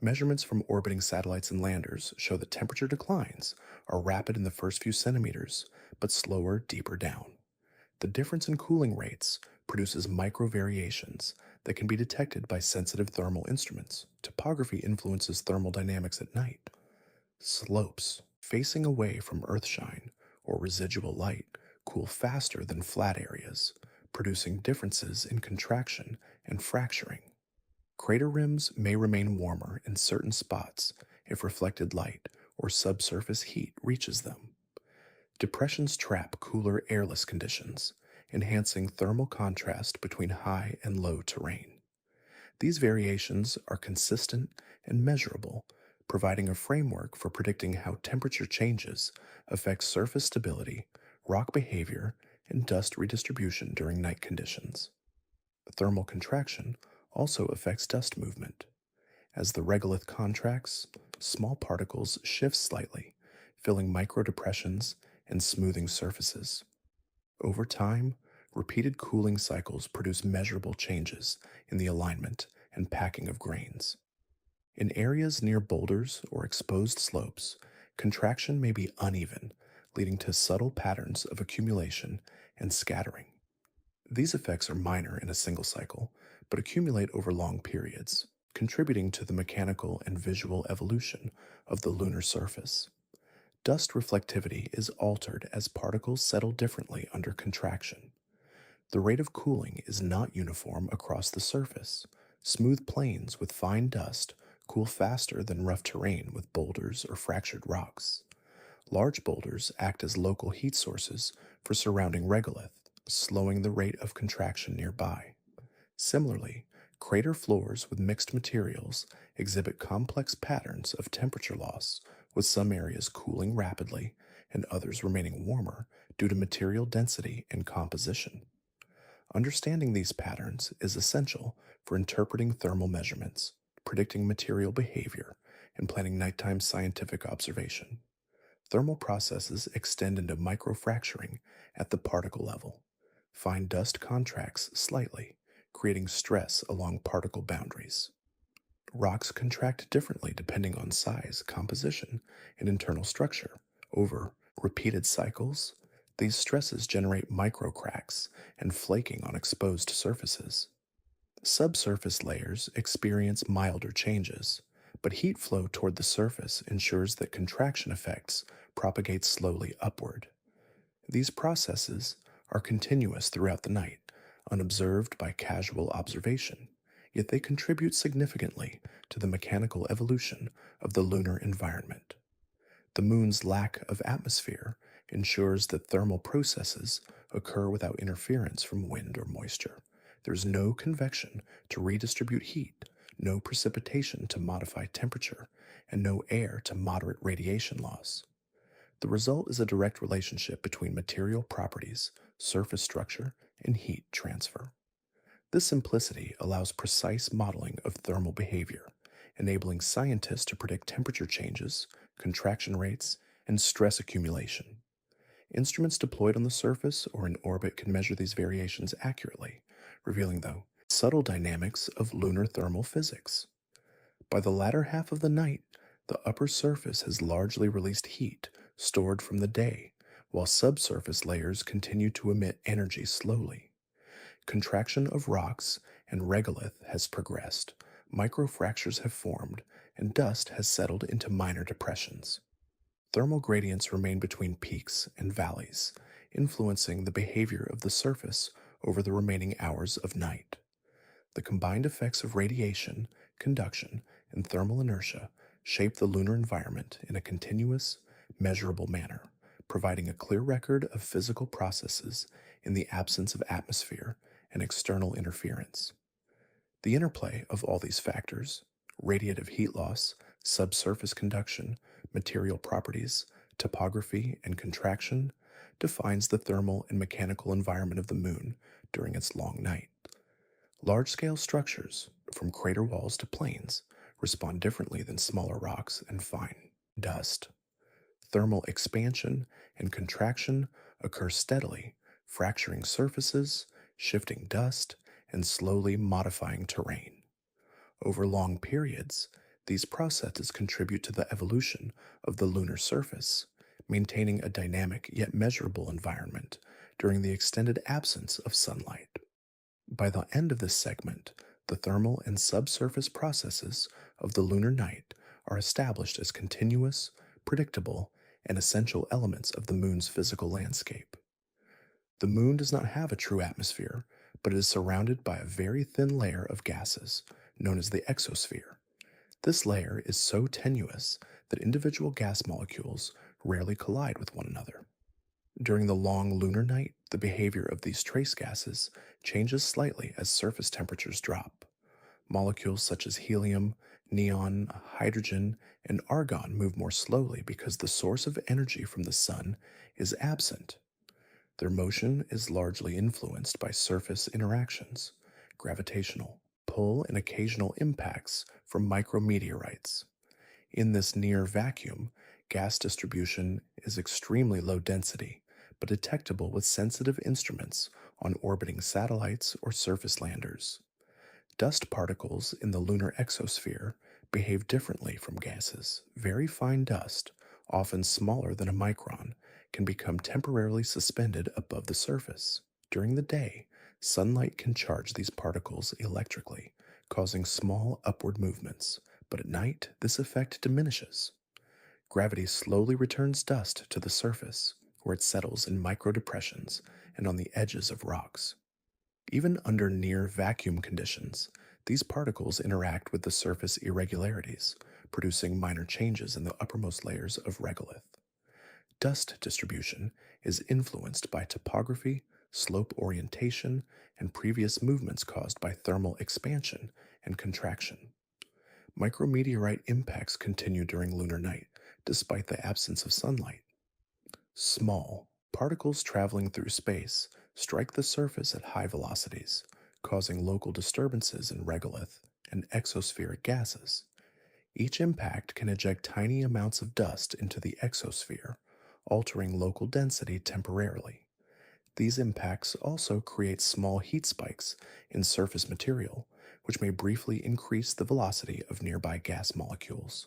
Measurements from orbiting satellites and landers show that temperature declines are rapid in the first few centimeters, but slower deeper down. The difference in cooling rates produces micro variations that can be detected by sensitive thermal instruments. Topography influences thermal dynamics at night. Slopes facing away from earthshine or residual light cool faster than flat areas, producing differences in contraction and fracturing. Crater rims may remain warmer in certain spots if reflected light or subsurface heat reaches them. Depressions trap cooler airless conditions, enhancing thermal contrast between high and low terrain. These variations are consistent and measurable, providing a framework for predicting how temperature changes affect surface stability, rock behavior, and dust redistribution during night conditions. Thermal contraction also affects dust movement. As the regolith contracts, small particles shift slightly, filling microdepressions and smoothing surfaces. Over time, repeated cooling cycles produce measurable changes in the alignment and packing of grains. In areas near boulders or exposed slopes, contraction may be uneven, leading to subtle patterns of accumulation and scattering. These effects are minor in a single cycle, but accumulate over long periods, contributing to the mechanical and visual evolution of the lunar surface. Dust reflectivity is altered as particles settle differently under contraction. The rate of cooling is not uniform across the surface. Smooth plains with fine dust cool faster than rough terrain with boulders or fractured rocks. Large boulders act as local heat sources for surrounding regolith, slowing the rate of contraction nearby. Similarly, crater floors with mixed materials exhibit complex patterns of temperature loss, with some areas cooling rapidly and others remaining warmer due to material density and composition. Understanding these patterns is essential for interpreting thermal measurements, predicting material behavior, and planning nighttime scientific observation. Thermal processes extend into microfracturing at the particle level. Fine dust contracts slightly, creating stress along particle boundaries. Rocks contract differently depending on size, composition, and internal structure. Over repeated cycles, these stresses generate microcracks and flaking on exposed surfaces. Subsurface layers experience milder changes, but heat flow toward the surface ensures that contraction effects propagate slowly upward. These processes are continuous throughout the night, unobserved by casual observation, yet they contribute significantly to the mechanical evolution of the lunar environment. The moon's lack of atmosphere ensures that thermal processes occur without interference from wind or moisture. There's no convection to redistribute heat, no precipitation to modify temperature, and no air to moderate radiation loss. The result is a direct relationship between material properties, surface structure, and heat transfer. This simplicity allows precise modeling of thermal behavior, enabling scientists to predict temperature changes, contraction rates, and stress accumulation. Instruments deployed on the surface or in orbit can measure these variations accurately, revealing the subtle dynamics of lunar thermal physics. By the latter half of the night, the upper surface has largely released heat stored from the day, while subsurface layers continue to emit energy slowly. Contraction of rocks and regolith has progressed, microfractures have formed, and dust has settled into minor depressions. Thermal gradients remain between peaks and valleys, influencing the behavior of the surface over the remaining hours of night. The combined effects of radiation, conduction, and thermal inertia shape the lunar environment in a continuous, measurable manner, providing a clear record of physical processes in the absence of atmosphere and external interference. The interplay of all these factors, radiative heat loss, subsurface conduction, material properties, Topography and contraction defines the thermal and mechanical environment of the moon during its long night. Large scale structures, from crater walls to plains, respond differently than smaller rocks and fine dust. Thermal expansion and contraction occur steadily, fracturing surfaces, shifting dust, and slowly modifying terrain. Over long periods, these processes contribute to the evolution of the lunar surface, maintaining a dynamic yet measurable environment during the extended absence of sunlight. By the end of this segment, the thermal and subsurface processes of the lunar night are established as continuous, predictable, and essential elements of the moon's physical landscape. The moon does not have a true atmosphere, but it is surrounded by a very thin layer of gases, known as the exosphere. This layer is so tenuous that individual gas molecules rarely collide with one another. During the long lunar night, the behavior of these trace gases changes slightly as surface temperatures drop. Molecules such as helium, neon, hydrogen, and argon move more slowly because the source of energy from the sun is absent. Their motion is largely influenced by surface interactions, gravitational pull, and occasional impacts from micrometeorites. In this near vacuum, gas distribution is extremely low density, but detectable with sensitive instruments on orbiting satellites or surface landers. Dust particles in the lunar exosphere behave differently from gases. Very fine dust, often smaller than a micron, can become temporarily suspended above the surface. During the day, sunlight can charge these particles electrically, causing small upward movements, but at night this effect diminishes. Gravity slowly returns dust to the surface, where it settles in microdepressions and on the edges of rocks. Even under near vacuum conditions, these particles interact with the surface irregularities, producing minor changes in the uppermost layers of regolith. Dust distribution is influenced by topography, slope orientation, and previous movements caused by thermal expansion and contraction. Micrometeorite impacts continue during lunar night, despite the absence of sunlight. Small particles traveling through space strike the surface at high velocities, causing local disturbances in regolith and exospheric gases. Each impact can eject tiny amounts of dust into the exosphere, altering local density temporarily. These impacts also create small heat spikes in surface material, which may briefly increase the velocity of nearby gas molecules.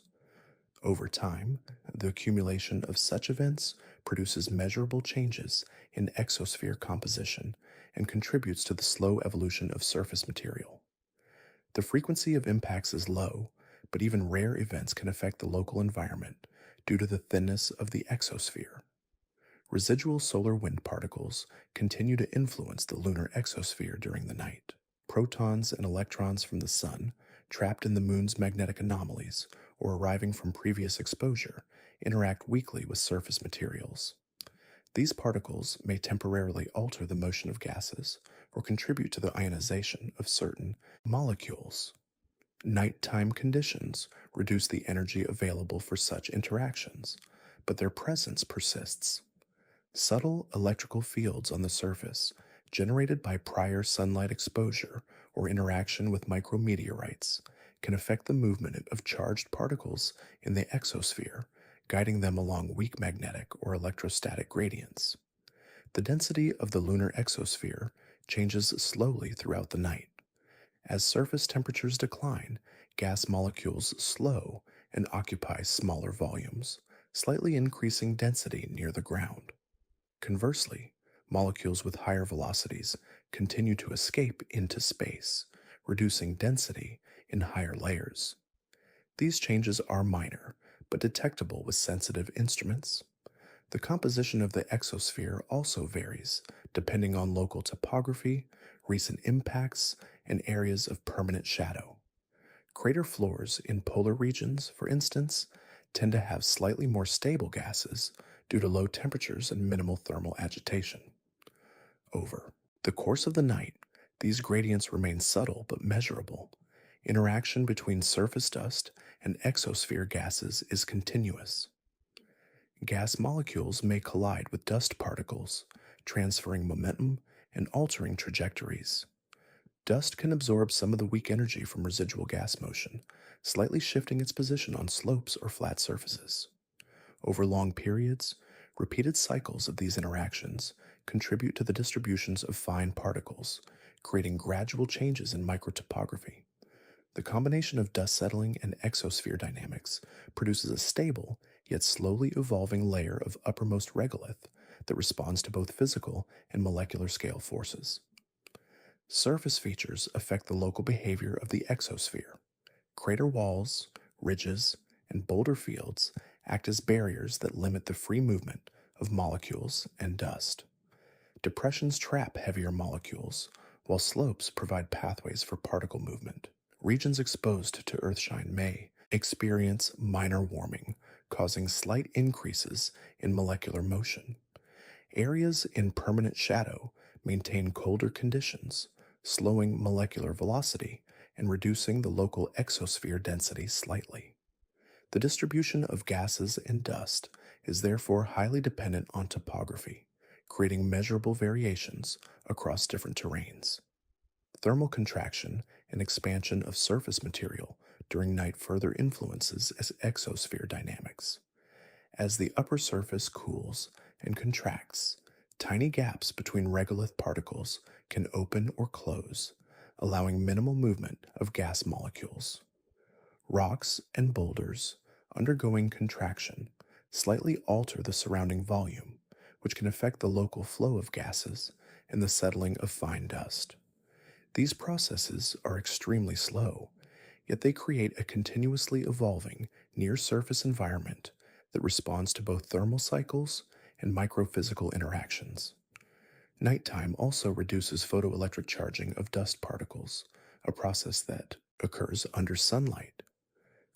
Over time, the accumulation of such events produces measurable changes in exosphere composition and contributes to the slow evolution of surface material. The frequency of impacts is low, but even rare events can affect the local environment due to the thinness of the exosphere. Residual solar wind particles continue to influence the lunar exosphere during the night. Protons and electrons from the sun, trapped in the moon's magnetic anomalies or arriving from previous exposure, interact weakly with surface materials. These particles may temporarily alter the motion of gases or contribute to the ionization of certain molecules. Nighttime conditions reduce the energy available for such interactions, but their presence persists. Subtle electrical fields on the surface, generated by prior sunlight exposure or interaction with micrometeorites, can affect the movement of charged particles in the exosphere, guiding them along weak magnetic or electrostatic gradients. The density of the lunar exosphere changes slowly throughout the night. As surface temperatures decline, gas molecules slow and occupy smaller volumes, slightly increasing density near the ground. Conversely, molecules with higher velocities continue to escape into space, reducing density in higher layers. These changes are minor, but detectable with sensitive instruments. The composition of the exosphere also varies, depending on local topography, recent impacts, and areas of permanent shadow. Crater floors in polar regions, for instance, tend to have slightly more stable gases due to low temperatures and minimal thermal agitation. Over the course of the night, these gradients remain subtle but measurable. Interaction between surface dust and exosphere gases is continuous. Gas molecules may collide with dust particles, transferring momentum and altering trajectories. Dust can absorb some of the weak energy from residual gas motion, slightly shifting its position on slopes or flat surfaces. Over long periods, repeated cycles of these interactions contribute to the distributions of fine particles, creating gradual changes in microtopography. The combination of dust settling and exosphere dynamics produces a stable, yet slowly evolving layer of uppermost regolith that responds to both physical and molecular scale forces. Surface features affect the local behavior of the exosphere. Crater walls, ridges, and boulder fields act as barriers that limit the free movement of molecules and dust. Depressions trap heavier molecules, while slopes provide pathways for particle movement. Regions exposed to earthshine may experience minor warming, causing slight increases in molecular motion. Areas in permanent shadow maintain colder conditions, slowing molecular velocity and reducing the local exosphere density slightly. The distribution of gases and dust is therefore highly dependent on topography, creating measurable variations across different terrains. Thermal contraction and expansion of surface material during night further influences as exosphere dynamics. As the upper surface cools and contracts, tiny gaps between regolith particles can open or close, allowing minimal movement of gas molecules. Rocks and boulders undergoing contraction slightly alter the surrounding volume, which can affect the local flow of gases and the settling of fine dust. These processes are extremely slow, yet they create a continuously evolving near-surface environment that responds to both thermal cycles and microphysical interactions. Nighttime also reduces photoelectric charging of dust particles, a process that occurs under sunlight.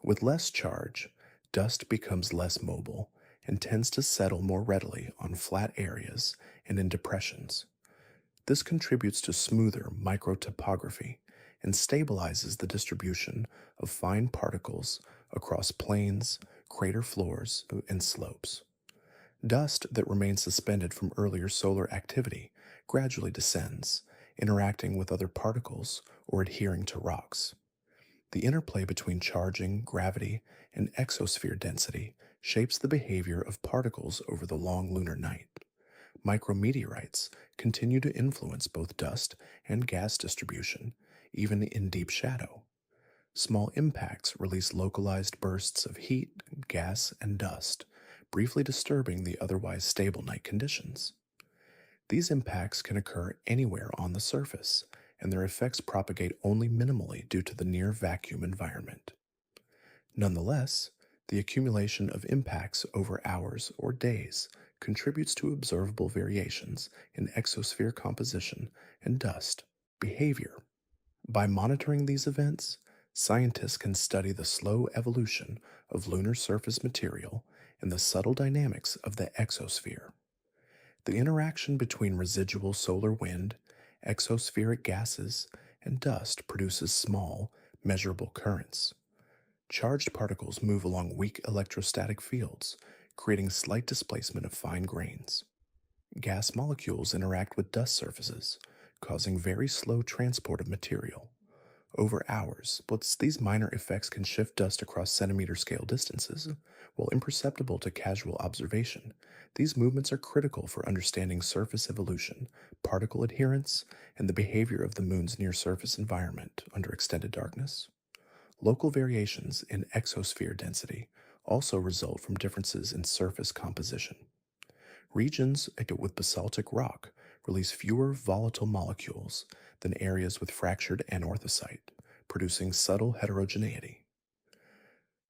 With less charge, dust becomes less mobile and tends to settle more readily on flat areas and in depressions. This contributes to smoother microtopography and stabilizes the distribution of fine particles across plains, crater floors, and slopes. Dust that remains suspended from earlier solar activity gradually descends, interacting with other particles or adhering to rocks. The interplay between charging, gravity, and exosphere density shapes the behavior of particles over the long lunar night. Micrometeorites continue to influence both dust and gas distribution, even in deep shadow. Small impacts release localized bursts of heat, gas, and dust, briefly disturbing the otherwise stable night conditions. These impacts can occur anywhere on the surface, and their effects propagate only minimally due to the near vacuum environment. Nonetheless, the accumulation of impacts over hours or days contributes to observable variations in exosphere composition and dust behavior. By monitoring these events, scientists can study the slow evolution of lunar surface material and the subtle dynamics of the exosphere. The interaction between residual solar wind, exospheric gases, and dust produces small, measurable currents. Charged particles move along weak electrostatic fields, creating slight displacement of fine grains. Gas molecules interact with dust surfaces, causing very slow transport of material. Over hours, but these minor effects can shift dust across centimeter scale distances. While imperceptible to casual observation, these movements are critical for understanding surface evolution, particle adherence, and the behavior of the moon's near surface environment under extended darkness. Local variations in exosphere density also result from differences in surface composition. Regions with basaltic rock release fewer volatile molecules than areas with fractured anorthosite, producing subtle heterogeneity.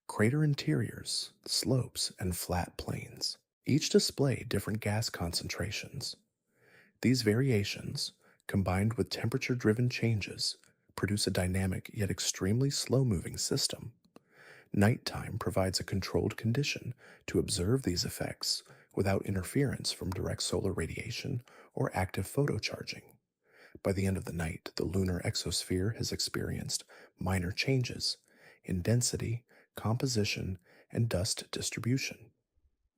Crater interiors, slopes, and flat plains each display different gas concentrations. These variations, combined with temperature-driven changes, produce a dynamic yet extremely slow-moving system. Nighttime provides a controlled condition to observe these effects without interference from direct solar radiation or active photocharging. By the end of the night, the lunar exosphere has experienced minor changes in density, composition, and dust distribution.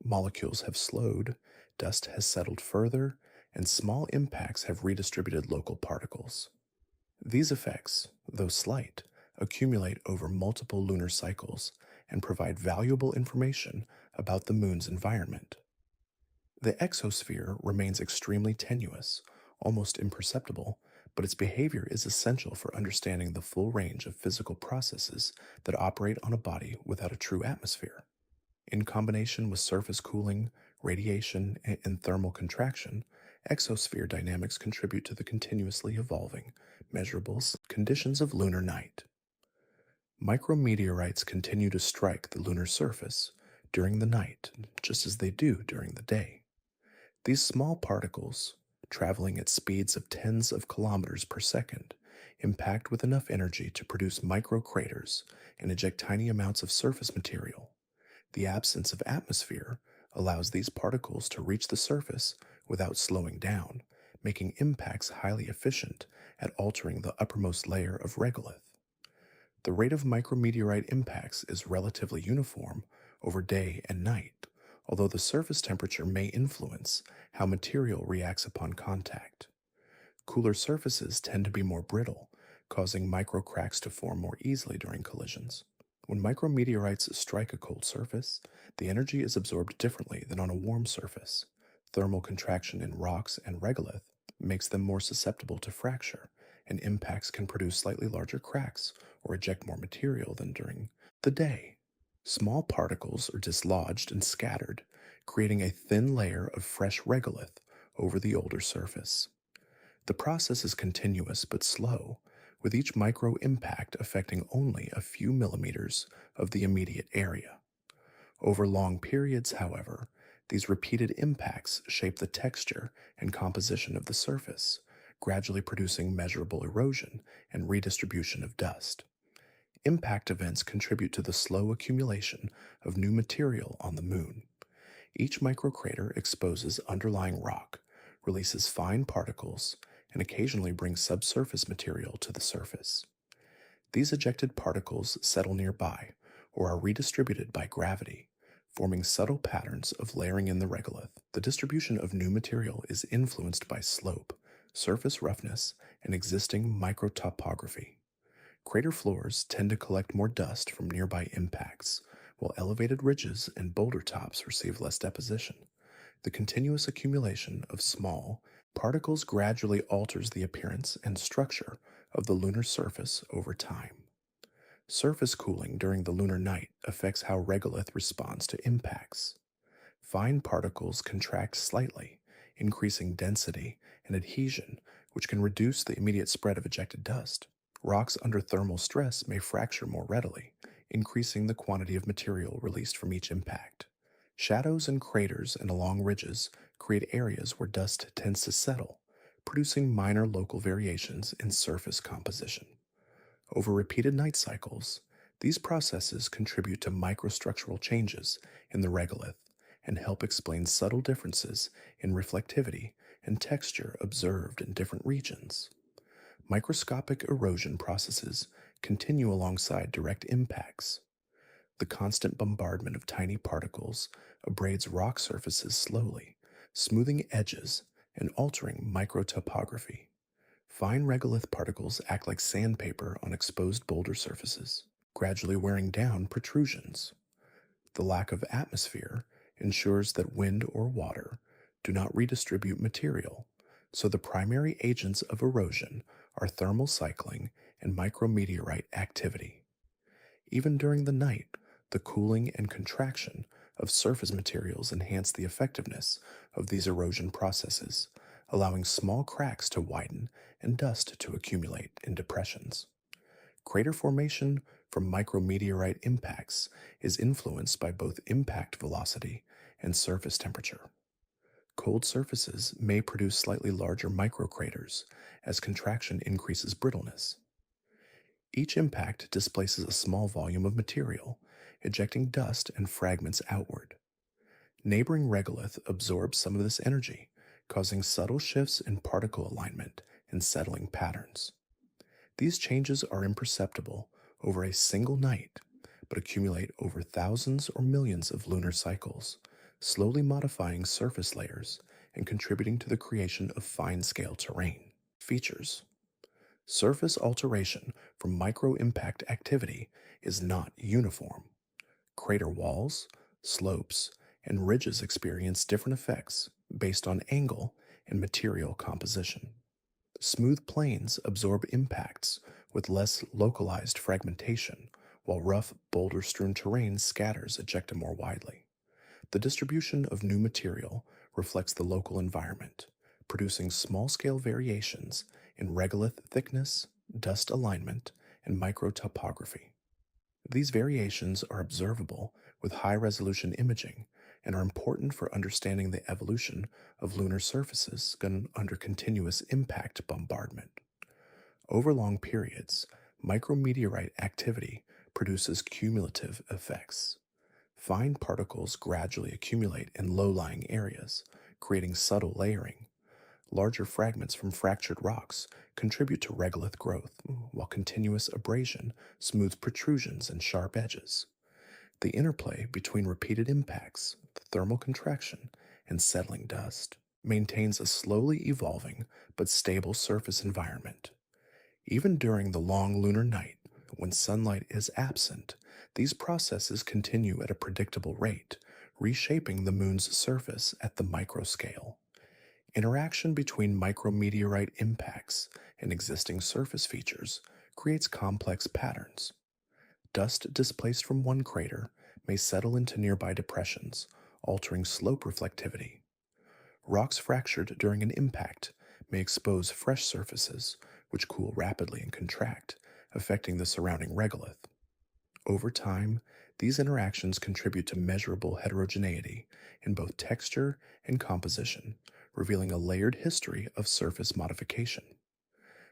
Molecules have slowed, dust has settled further, and small impacts have redistributed local particles. These effects, though slight, accumulate over multiple lunar cycles and provide valuable information about the moon's environment. The exosphere remains extremely tenuous, almost imperceptible, but its behavior is essential for understanding the full range of physical processes that operate on a body without a true atmosphere. In combination with surface cooling, radiation, and thermal contraction, exosphere dynamics contribute to the continuously evolving, measurable conditions of lunar night. Micrometeorites continue to strike the lunar surface during the night, just as they do during the day. These small particles, traveling at speeds of tens of kilometers per second, impact with enough energy to produce microcraters and eject tiny amounts of surface material. The absence of atmosphere allows these particles to reach the surface without slowing down, making impacts highly efficient at altering the uppermost layer of regolith. The rate of micrometeorite impacts is relatively uniform over day and night, although the surface temperature may influence how material reacts upon contact. Cooler surfaces tend to be more brittle, causing microcracks to form more easily during collisions. When micrometeorites strike a cold surface, the energy is absorbed differently than on a warm surface. Thermal contraction in rocks and regolith makes them more susceptible to fracture, and impacts can produce slightly larger cracks or eject more material than during the day. Small particles are dislodged and scattered, creating a thin layer of fresh regolith over the older surface. The process is continuous but slow, with each micro impact affecting only a few millimeters of the immediate area. Over long periods, however, these repeated impacts shape the texture and composition of the surface, gradually producing measurable erosion and redistribution of dust. Impact events contribute to the slow accumulation of new material on the moon. Each microcrater exposes underlying rock, releases fine particles, and occasionally brings subsurface material to the surface. These ejected particles settle nearby or are redistributed by gravity, forming subtle patterns of layering in the regolith. The distribution of new material is influenced by slope, surface roughness, and existing microtopography. Crater floors tend to collect more dust from nearby impacts, while elevated ridges and boulder tops receive less deposition. The continuous accumulation of small particles gradually alters the appearance and structure of the lunar surface over time. Surface cooling during the lunar night affects how regolith responds to impacts. Fine particles contract slightly, increasing density and adhesion, which can reduce the immediate spread of ejected dust. Rocks under thermal stress may fracture more readily, increasing the quantity of material released from each impact. Shadows and craters and along ridges create areas where dust tends to settle, producing minor local variations in surface composition. Over repeated night cycles, these processes contribute to microstructural changes in the regolith and help explain subtle differences in reflectivity and texture observed in different regions. Microscopic erosion processes continue alongside direct impacts. The constant bombardment of tiny particles abrades rock surfaces slowly, smoothing edges and altering microtopography. Fine regolith particles act like sandpaper on exposed boulder surfaces, gradually wearing down protrusions. The lack of atmosphere ensures that wind or water do not redistribute material, so the primary agents of erosion are thermal cycling and micrometeorite activity. Even during the night, the cooling and contraction of surface materials enhance the effectiveness of these erosion processes, allowing small cracks to widen and dust to accumulate in depressions. Crater formation from micrometeorite impacts is influenced by both impact velocity and surface temperature. Cold surfaces may produce slightly larger microcraters as contraction increases brittleness. Each impact displaces a small volume of material, ejecting dust and fragments outward. Neighboring regolith absorbs some of this energy, causing subtle shifts in particle alignment and settling patterns. These changes are imperceptible over a single night, but accumulate over thousands or millions of lunar cycles, slowly modifying surface layers and contributing to the creation of fine-scale terrain. Features: surface alteration from micro-impact activity is not uniform. Crater walls, slopes, and ridges experience different effects based on angle and material composition. Smooth plains absorb impacts with less localized fragmentation, while rough, boulder strewn terrain scatters ejecta more widely. The distribution of new material reflects the local environment, producing small scale variations in regolith thickness, dust alignment, and microtopography. These variations are observable with high resolution imaging and are important for understanding the evolution of lunar surfaces under continuous impact bombardment. Over long periods, micrometeorite activity produces cumulative effects. Fine particles gradually accumulate in low lying areas, creating subtle layering. Larger fragments from fractured rocks contribute to regolith growth, while continuous abrasion smooths protrusions and sharp edges. The interplay between repeated impacts, thermal contraction, and settling dust maintains a slowly evolving but stable surface environment. Even during the long lunar night, when sunlight is absent, these processes continue at a predictable rate, reshaping the moon's surface at the microscale. Interaction between micrometeorite impacts and existing surface features creates complex patterns. Dust displaced from one crater may settle into nearby depressions, altering slope reflectivity. Rocks fractured during an impact may expose fresh surfaces, which cool rapidly and contract, affecting the surrounding regolith. Over time, these interactions contribute to measurable heterogeneity in both texture and composition, revealing a layered history of surface modification.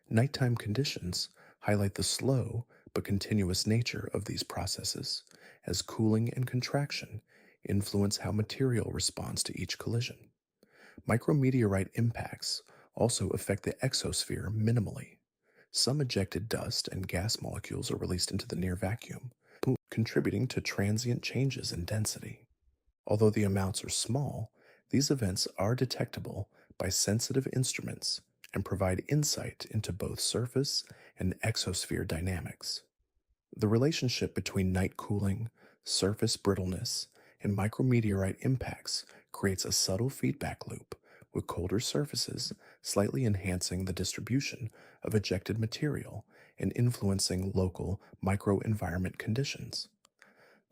Nighttime conditions highlight the slow but continuous nature of these processes, as cooling and contraction influence how material responds to each collision. Micrometeorite impacts also affect the exosphere minimally. Some ejected dust and gas molecules are released into the near vacuum, contributing to transient changes in density. Although the amounts are small, these events are detectable by sensitive instruments and provide insight into both surface and exosphere dynamics. The relationship between night cooling, surface brittleness, and micrometeorite impacts creates a subtle feedback loop, with colder surfaces slightly enhancing the distribution of ejected material and influencing local microenvironment conditions.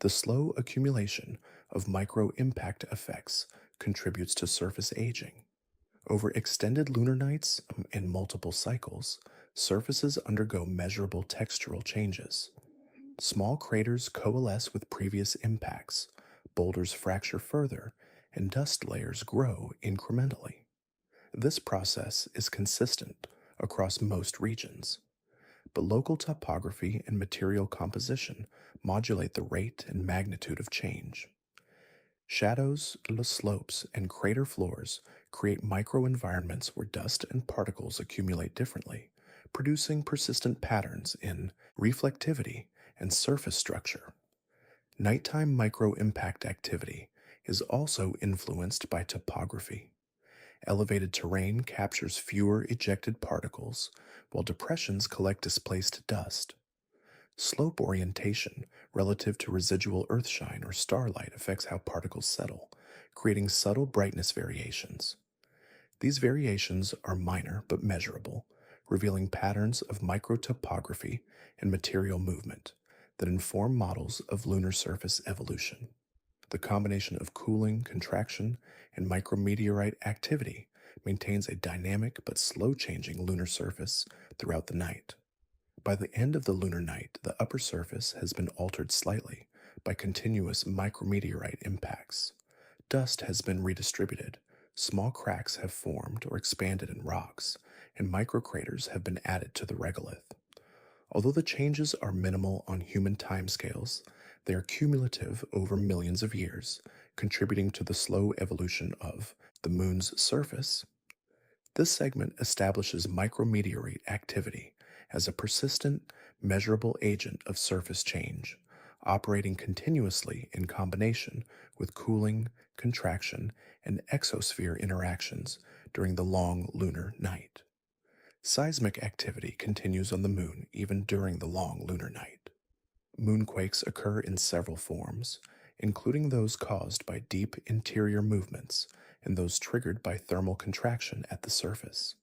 The slow accumulation of micro-impact effects contributes to surface aging. Over extended lunar nights and multiple cycles, surfaces undergo measurable textural changes. Small craters coalesce with previous impacts, boulders fracture further, and dust layers grow incrementally. This process is consistent across most regions, but local topography and material composition modulate the rate and magnitude of change. Shadows, slopes, and crater floors create microenvironments where dust and particles accumulate differently, producing persistent patterns in reflectivity and surface structure. Nighttime micro-impact activity is also influenced by topography. Elevated terrain captures fewer ejected particles, while depressions collect displaced dust. Slope orientation relative to residual earthshine or starlight affects how particles settle, creating subtle brightness variations. These variations are minor but measurable, revealing patterns of microtopography and material movement that inform models of lunar surface evolution. The combination of cooling, contraction, and micrometeorite activity maintains a dynamic but slow-changing lunar surface throughout the night. By the end of the lunar night, the upper surface has been altered slightly by continuous micrometeorite impacts. Dust has been redistributed, small cracks have formed or expanded in rocks, and microcraters have been added to the regolith. Although the changes are minimal on human timescales, they are cumulative over millions of years, contributing to the slow evolution of the moon's surface. This segment establishes micrometeorite activity as a persistent, measurable agent of surface change, operating continuously in combination with cooling, contraction, and exosphere interactions during the long lunar night. Seismic activity continues on the moon even during the long lunar night. Moonquakes occur in several forms, including those caused by deep interior movements and those triggered by thermal contraction at the surface.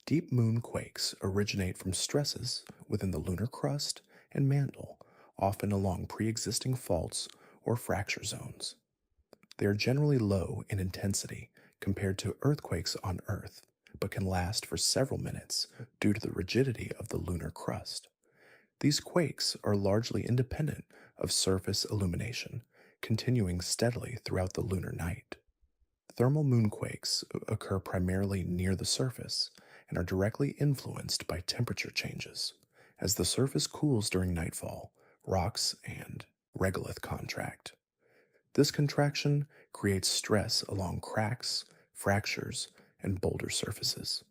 Deep moonquakes originate from stresses within the lunar crust and mantle, often along pre existing faults or fracture zones. They are generally low in intensity compared to earthquakes on Earth, but can last for several minutes due to the rigidity of the lunar crust. These quakes are largely independent of surface illumination, continuing steadily throughout the lunar night. Thermal moonquakes occur primarily near the surface and are directly influenced by temperature changes. As the surface cools during nightfall, rocks and regolith contract. This contraction creates stress along cracks, fractures, and boulder surfaces.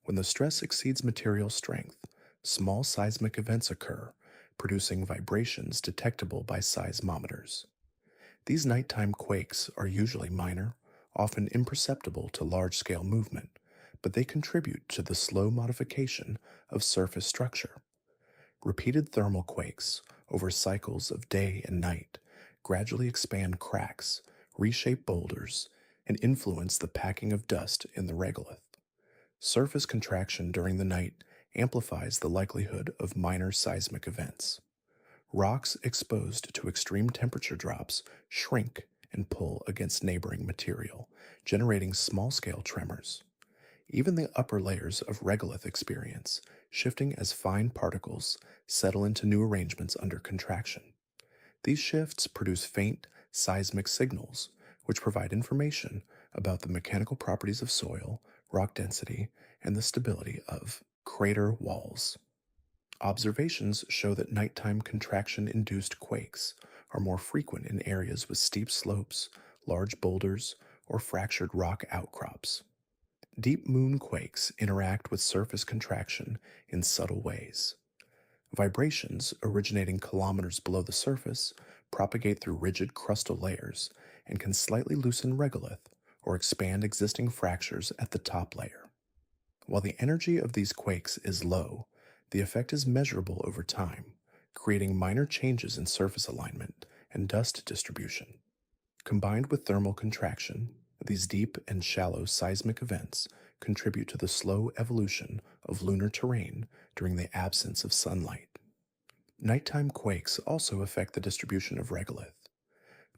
When the stress exceeds material strength, small seismic events occur, producing vibrations detectable by seismometers. These nighttime quakes are usually minor, often imperceptible to large scale movement, but they contribute to the slow modification of surface structure. Repeated thermal quakes over cycles of day and night gradually expand cracks, reshape boulders, and influence the packing of dust in the regolith. Surface contraction during the night amplifies the likelihood of minor seismic events. Rocks exposed to extreme temperature drops shrink and pull against neighboring material, generating small scale tremors. Even the upper layers of regolith experience shifting as fine particles settle into new arrangements under contraction. These shifts produce faint seismic signals, which provide information about the mechanical properties of soil, rock density, and the stability of crater walls. Observations show that nighttime contraction induced quakes are more frequent in areas with steep slopes, large boulders, or fractured rock outcrops. Deep moon quakes interact with surface contraction in subtle ways. Vibrations originating kilometers below the surface propagate through rigid crustal layers and can slightly loosen regolith or expand existing fractures at the top layer. While the energy of these quakes is low, the effect is measurable over time, creating minor changes in surface alignment and dust distribution. Combined with thermal contraction, these deep and shallow seismic events contribute to the slow evolution of lunar terrain during the absence of sunlight. Nighttime quakes also affect the distribution of regolith.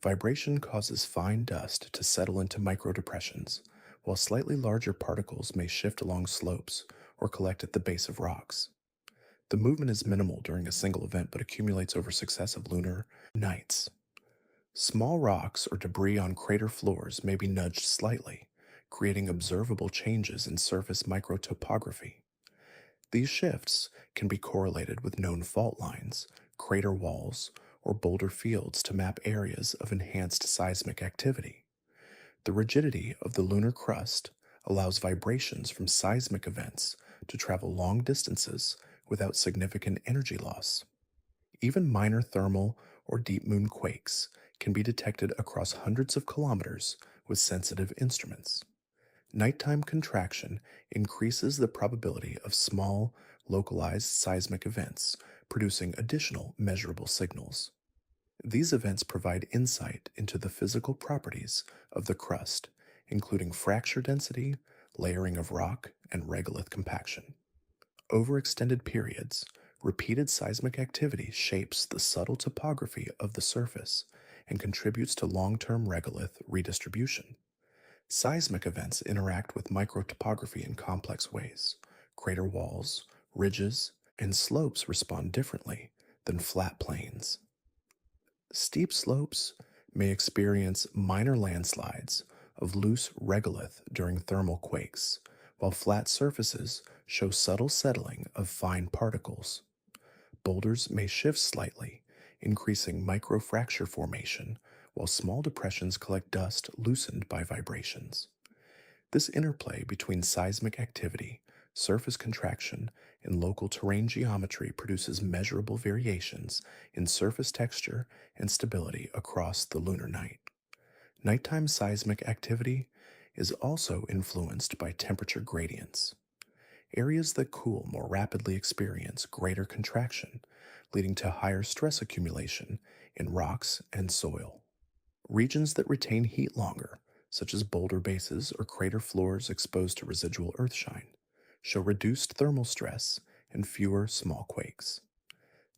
Vibration causes fine dust to settle into microdepressions, while slightly larger particles may shift along slopes or collect at the base of rocks. The movement is minimal during a single event but accumulates over successive lunar nights. Small rocks or debris on crater floors may be nudged slightly, creating observable changes in surface microtopography. These shifts can be correlated with known fault lines, crater walls, or boulder fields to map areas of enhanced seismic activity. The rigidity of the lunar crust allows vibrations from seismic events to travel long distances without significant energy loss. Even minor thermal or deep moon quakes can be detected across hundreds of kilometers with sensitive instruments. Nighttime contraction increases the probability of small, localized seismic events, producing additional measurable signals. These events provide insight into the physical properties of the crust, including fracture density, layering of rock, and regolith compaction. Over extended periods, repeated seismic activity shapes the subtle topography of the surface and contributes to long-term regolith redistribution. Seismic events interact with microtopography in complex ways. Crater walls, ridges, and slopes respond differently than flat plains. Steep slopes may experience minor landslides of loose regolith during thermal quakes, while flat surfaces show subtle settling of fine particles. Boulders may shift slightly, increasing microfracture formation, while small depressions collect dust loosened by vibrations. This interplay between seismic activity, Surface contraction in local terrain geometry produces measurable variations in surface texture and stability across the lunar night. Nighttime seismic activity is also influenced by temperature gradients. Areas that cool more rapidly experience greater contraction, leading to higher stress accumulation in rocks and soil. Regions that retain heat longer, such as boulder bases or crater floors exposed to residual earthshine, show reduced thermal stress and fewer small quakes.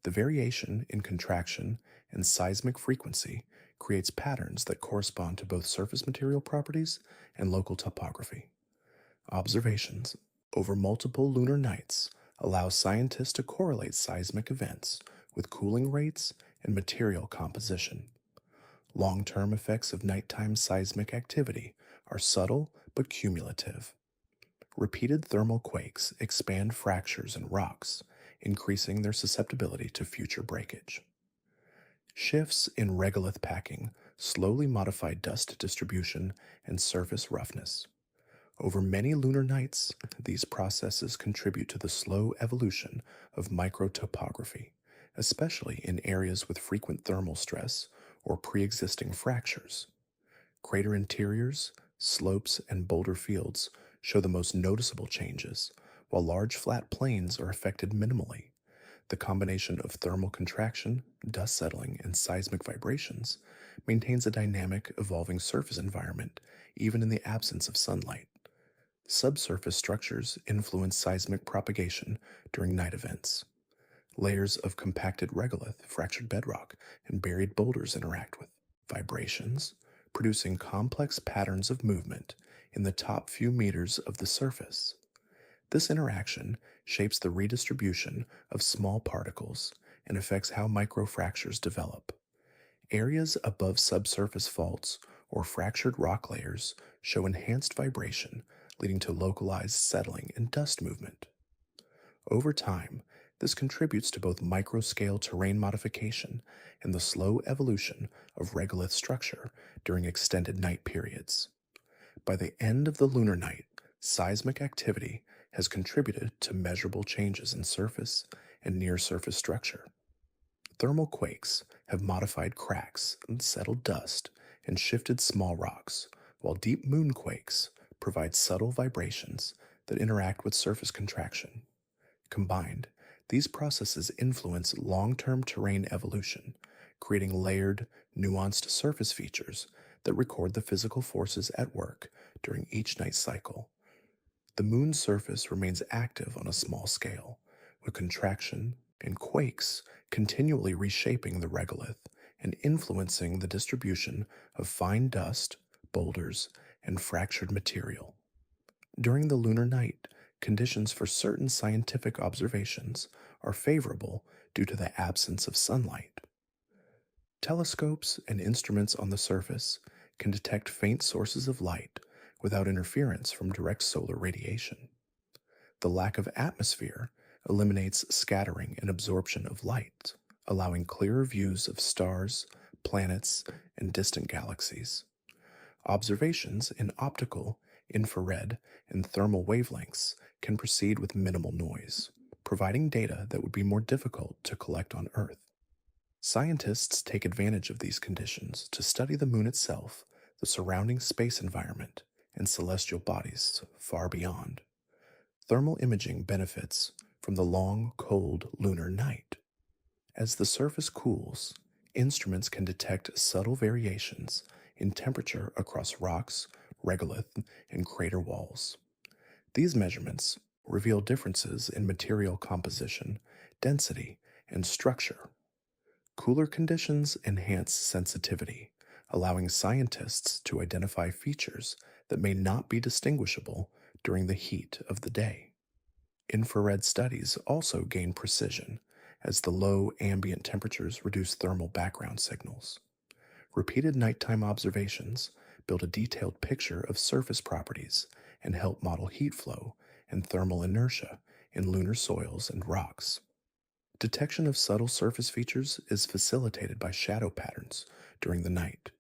The variation in contraction and seismic frequency creates patterns that correspond to both surface material properties and local topography. Observations over multiple lunar nights allow scientists to correlate seismic events with cooling rates and material composition. Long-term effects of nighttime seismic activity are subtle but cumulative. Repeated thermal quakes expand fractures in rocks, increasing their susceptibility to future breakage. Shifts in regolith packing slowly modify dust distribution and surface roughness. Over many lunar nights, these processes contribute to the slow evolution of microtopography, especially in areas with frequent thermal stress or pre-existing fractures. Crater interiors, slopes, and boulder fields show the most noticeable changes, while large flat plains are affected minimally. The combination of thermal contraction, dust settling, and seismic vibrations maintains a dynamic, evolving surface environment even in the absence of sunlight. Subsurface structures influence seismic propagation during night events. Layers of compacted regolith, fractured bedrock, and buried boulders interact with vibrations, producing complex patterns of movement in the top few meters of the surface. This interaction shapes the redistribution of small particles and affects how microfractures develop. Areas above subsurface faults or fractured rock layers show enhanced vibration, leading to localized settling and dust movement. Over time, this contributes to both microscale terrain modification and the slow evolution of regolith structure during extended night periods. By the end of the lunar night, seismic activity has contributed to measurable changes in surface and near-surface structure. Thermal quakes have modified cracks and settled dust and shifted small rocks, while deep moonquakes provide subtle vibrations that interact with surface contraction. Combined, these processes influence long-term terrain evolution, creating layered, nuanced surface features that record the physical forces at work during each night cycle. The moon's surface remains active on a small scale, with contraction and quakes continually reshaping the regolith and influencing the distribution of fine dust, boulders, and fractured material. During the lunar night, conditions for certain scientific observations are favorable due to the absence of sunlight. Telescopes and instruments on the surface can detect faint sources of light without interference from direct solar radiation. The lack of atmosphere eliminates scattering and absorption of light, allowing clearer views of stars, planets, and distant galaxies. Observations in optical, infrared, and thermal wavelengths can proceed with minimal noise, providing data that would be more difficult to collect on Earth. Scientists take advantage of these conditions to study the moon itself, the surrounding space environment, and celestial bodies far beyond. Thermal imaging benefits from the long, cold lunar night. As the surface cools, instruments can detect subtle variations in temperature across rocks, regolith, and crater walls. These measurements reveal differences in material composition, density, and structure. Cooler conditions enhance sensitivity, allowing scientists to identify features that may not be distinguishable during the heat of the day. Infrared studies also gain precision as the low ambient temperatures reduce thermal background signals. Repeated nighttime observations build a detailed picture of surface properties and help model heat flow and thermal inertia in lunar soils and rocks. Detection of subtle surface features is facilitated by shadow patterns during the night.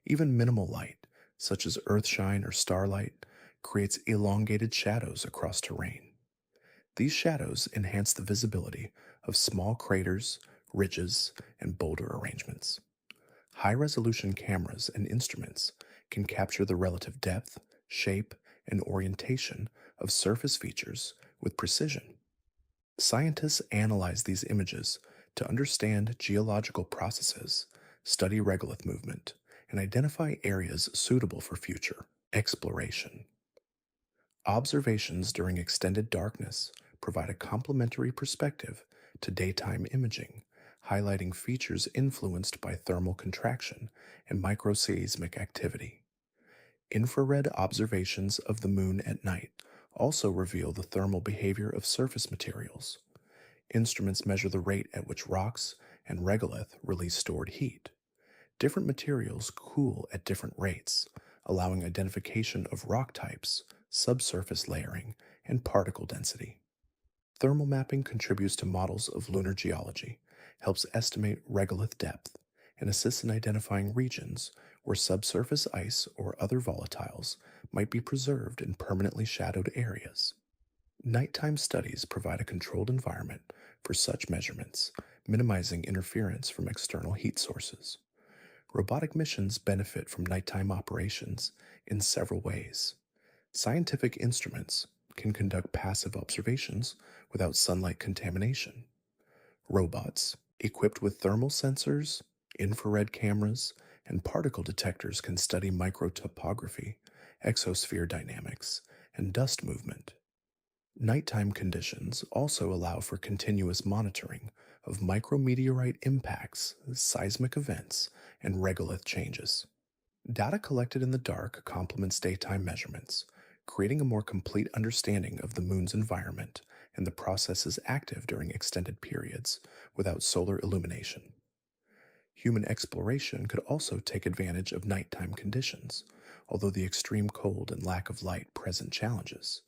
Even minimal light, such as earthshine or starlight, creates elongated shadows across terrain. These shadows enhance the visibility of small craters, ridges, and boulder arrangements. High resolution cameras and instruments can capture the relative depth, shape, and orientation of surface features with precision. Scientists analyze these images to understand geological processes, study regolith movement, and identify areas suitable for future exploration. Observations during extended darkness provide a complementary perspective to daytime imaging, highlighting features influenced by thermal contraction and microseismic activity. Infrared observations of the moon at night also reveal the thermal behavior of surface materials. Instruments measure the rate at which rocks and regolith release stored heat. Different materials cool at different rates, allowing identification of rock types, subsurface layering, and particle density. Thermal mapping contributes to models of lunar geology, helps estimate regolith depth, and assists in identifying regions where subsurface ice or other volatiles might be preserved in permanently shadowed areas. Nighttime studies provide a controlled environment for such measurements, minimizing interference from external heat sources. Robotic missions benefit from nighttime operations in several ways. Scientific instruments can conduct passive observations without sunlight contamination. Robots, equipped with thermal sensors, infrared cameras, and particle detectors, can study microtopography, exosphere dynamics, and dust movement. Nighttime conditions also allow for continuous monitoring of micrometeorite impacts, seismic events, and regolith changes. Data collected in the dark complements daytime measurements, creating a more complete understanding of the moon's environment and the processes active during extended periods without solar illumination. Human exploration could also take advantage of nighttime conditions, although the extreme cold and lack of light present challenges.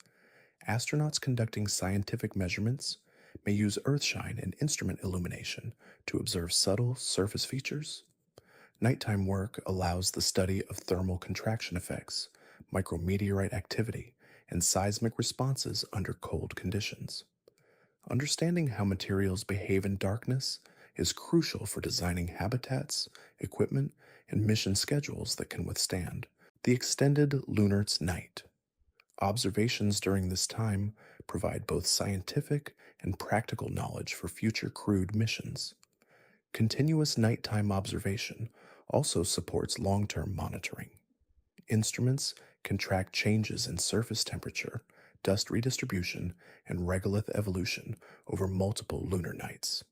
Astronauts conducting scientific measurements may use earthshine and instrument illumination to observe subtle surface features. Nighttime work allows the study of thermal contraction effects, micrometeorite activity, and seismic responses under cold conditions. Understanding how materials behave in darkness is crucial for designing habitats, equipment, and mission schedules that can withstand the extended lunar night. Observations during this time provide both scientific and practical knowledge for future crewed missions. Continuous nighttime observation also supports long term monitoring. Instruments can track changes in surface temperature, dust redistribution, and regolith evolution over multiple lunar nights.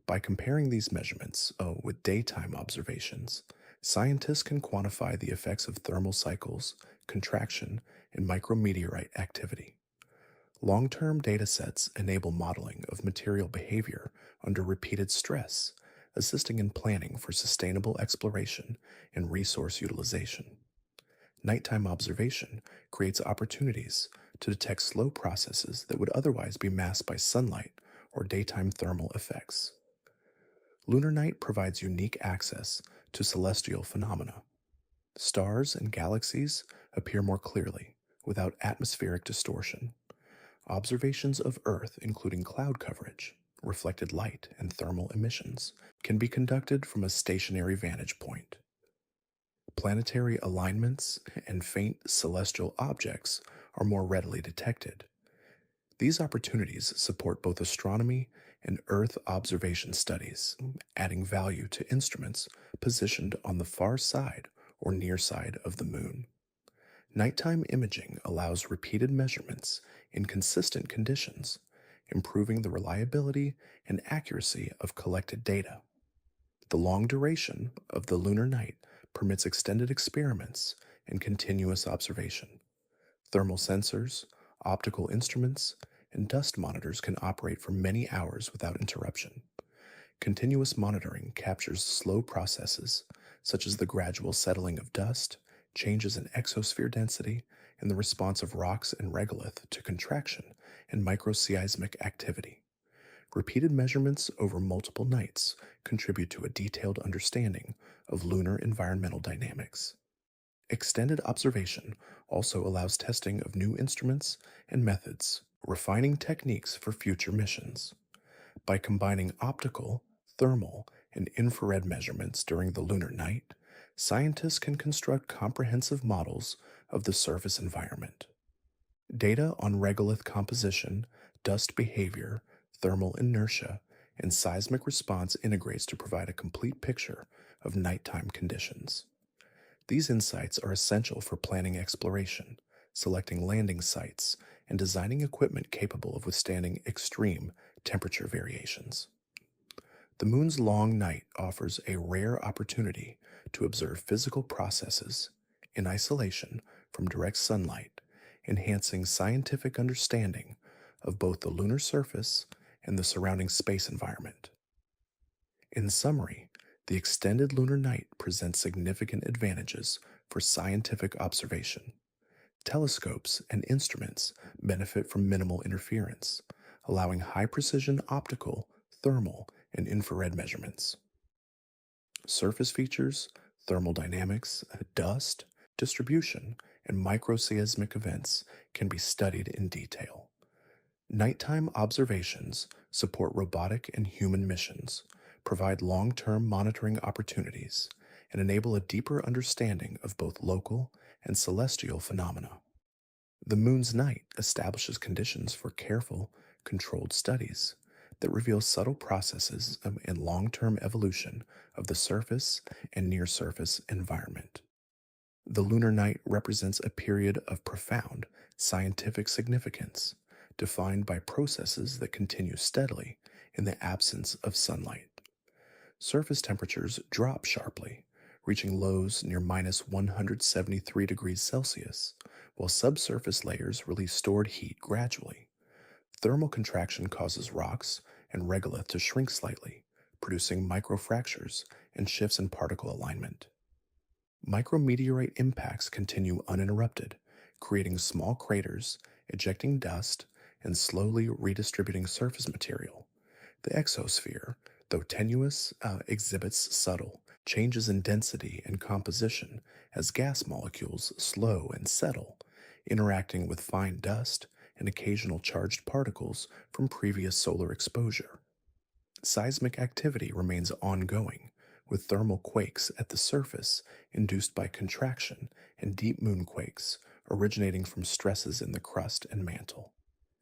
By comparing these measurements with daytime observations, scientists can quantify the effects of thermal cycles, contraction, and micrometeorite activity. Long term data sets enable modeling of material behavior under repeated stress, assisting in planning for sustainable exploration and resource utilization. Nighttime observation creates opportunities to detect slow processes that would otherwise be masked by sunlight or daytime thermal effects. Lunar night provides unique access to celestial phenomena. Stars and galaxies appear more clearly without atmospheric distortion. Observations of Earth, including cloud coverage, reflected light, and thermal emissions, can be conducted from a stationary vantage point. Planetary alignments and faint celestial objects are more readily detected. These opportunities support both astronomy and Earth observation studies, adding value to instruments positioned on the far side or near side of the moon. Nighttime imaging allows repeated measurements in consistent conditions, improving the reliability and accuracy of collected data. The long duration of the lunar night permits extended experiments and continuous observation. Thermal sensors, optical instruments, and dust monitors can operate for many hours without interruption. Continuous monitoring captures slow processes, such as the gradual settling of dust, changes in exosphere density, and the response of rocks and regolith to contraction and microseismic activity. Repeated measurements over multiple nights contribute to a detailed understanding of lunar environmental dynamics. Extended observation also allows testing of new instruments and methods, refining techniques for future missions. By combining optical, thermal, and infrared measurements during the lunar night, scientists can construct comprehensive models of the surface environment. Data on regolith composition, dust behavior, thermal inertia, and seismic response integrates to provide a complete picture of nighttime conditions. These insights are essential for planning exploration, selecting landing sites, and designing equipment capable of withstanding extreme temperature variations. The moon's long night offers a rare opportunity to observe physical processes in isolation from direct sunlight, enhancing scientific understanding of both the lunar surface and the surrounding space environment. In summary, the extended lunar night presents significant advantages for scientific observation. Telescopes and instruments benefit from minimal interference, allowing high precision optical, thermal, and infrared measurements. Surface features, thermal dynamics, dust, distribution, and microseismic events can be studied in detail. Nighttime observations support robotic and human missions, provide long term monitoring opportunities, and enable a deeper understanding of both local and celestial phenomena. The moon's night establishes conditions for careful, controlled studies that reveal subtle processes and long term evolution of the surface and near surface environment. The lunar night represents a period of profound scientific significance, defined by processes that continue steadily in the absence of sunlight. Surface temperatures drop sharply, reaching lows near minus 173 degrees Celsius, while subsurface layers release stored heat gradually. Thermal contraction causes rocks and regolith to shrink slightly, producing microfractures and shifts in particle alignment. Micrometeorite impacts continue uninterrupted, creating small craters, ejecting dust, and slowly redistributing surface material. The exosphere, though tenuous, exhibits subtle changes in density and composition as gas molecules slow and settle, interacting with fine dust and occasional charged particles from previous solar exposure. Seismic activity remains ongoing, with thermal quakes at the surface induced by contraction and deep moonquakes originating from stresses in the crust and mantle.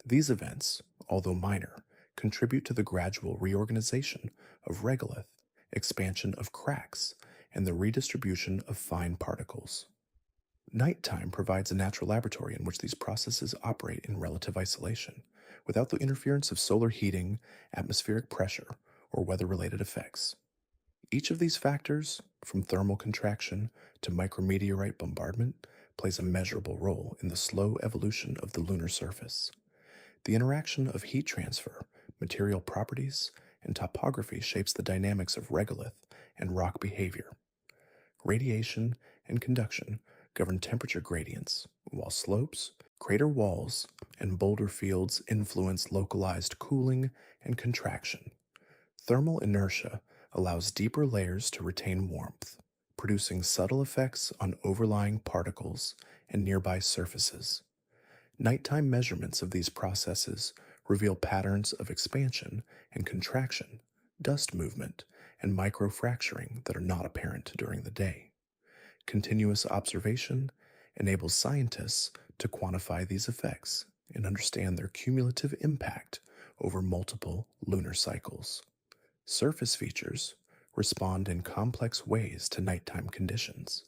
These events, although minor, contribute to the gradual reorganization of regolith, expansion of cracks, and the redistribution of fine particles. Nighttime provides a natural laboratory in which these processes operate in relative isolation, without the interference of solar heating, atmospheric pressure, or weather related effects. Each of these factors, from thermal contraction to micrometeorite bombardment, plays a measurable role in the slow evolution of the lunar surface. The interaction of heat transfer, material properties, and topography shapes the dynamics of regolith and rock behavior. Radiation and conduction govern temperature gradients, while slopes, crater walls, and boulder fields influence localized cooling and contraction. Thermal inertia allows deeper layers to retain warmth, producing subtle effects on overlying particles and nearby surfaces. Nighttime measurements of these processes reveal patterns of expansion and contraction, dust movement, and microfracturing that are not apparent during the day. Continuous observation enables scientists to quantify these effects and understand their cumulative impact over multiple lunar cycles. Surface features respond in complex ways to nighttime conditions.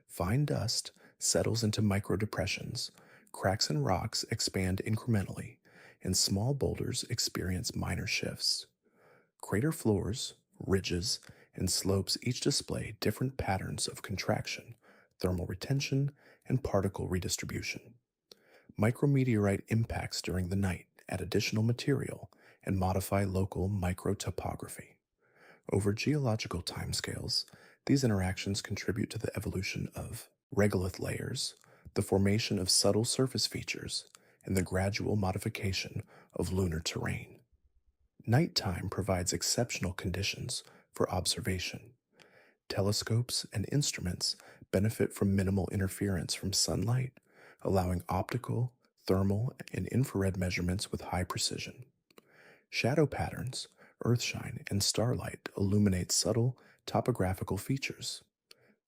Fine dust settles into microdepressions, cracks in rocks expand incrementally, and small boulders experience minor shifts. Crater floors, ridges, and slopes each display different patterns of contraction, thermal retention, and particle redistribution. Micrometeorite impacts during the night add additional material and modify local microtopography. Over geological timescales, these interactions contribute to the evolution of regolith layers, the formation of subtle surface features, and the gradual modification of lunar terrain. Nighttime provides exceptional conditions for observation. Telescopes and instruments benefit from minimal interference from sunlight, allowing optical, thermal and infrared measurements with high precision. Shadow patterns, earthshine, and starlight illuminate subtle topographical features.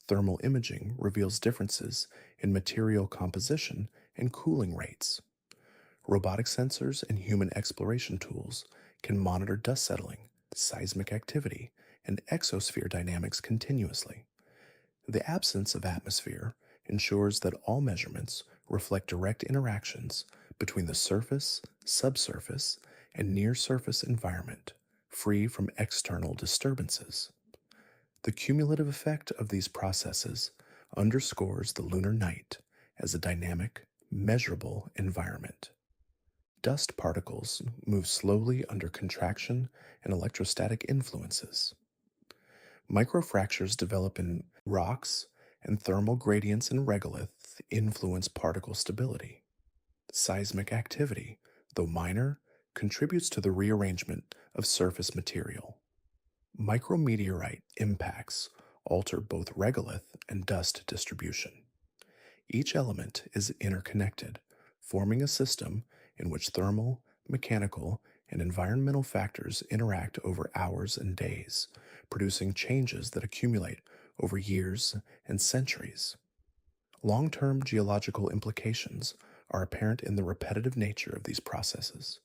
Thermal imaging reveals differences in material composition and cooling rates. Robotic sensors and human exploration tools can monitor dust settling, seismic activity, and exosphere dynamics continuously. The absence of atmosphere ensures that all measurements reflect direct interactions between the surface, subsurface, and near surface environment, free from external disturbances. The cumulative effect of these processes underscores the lunar night as a dynamic, measurable environment. Dust particles move slowly under contraction and electrostatic influences. Microfractures develop in rocks, and thermal gradients in regolith influence particle stability. Seismic activity, though minor, contributes to the rearrangement of surface material. Micrometeorite impacts alter both regolith and dust distribution. Each element is interconnected, forming a system in which thermal, mechanical, and environmental factors interact over hours and days, producing changes that accumulate over years and centuries. Long term geological implications are apparent in the repetitive nature of these processes.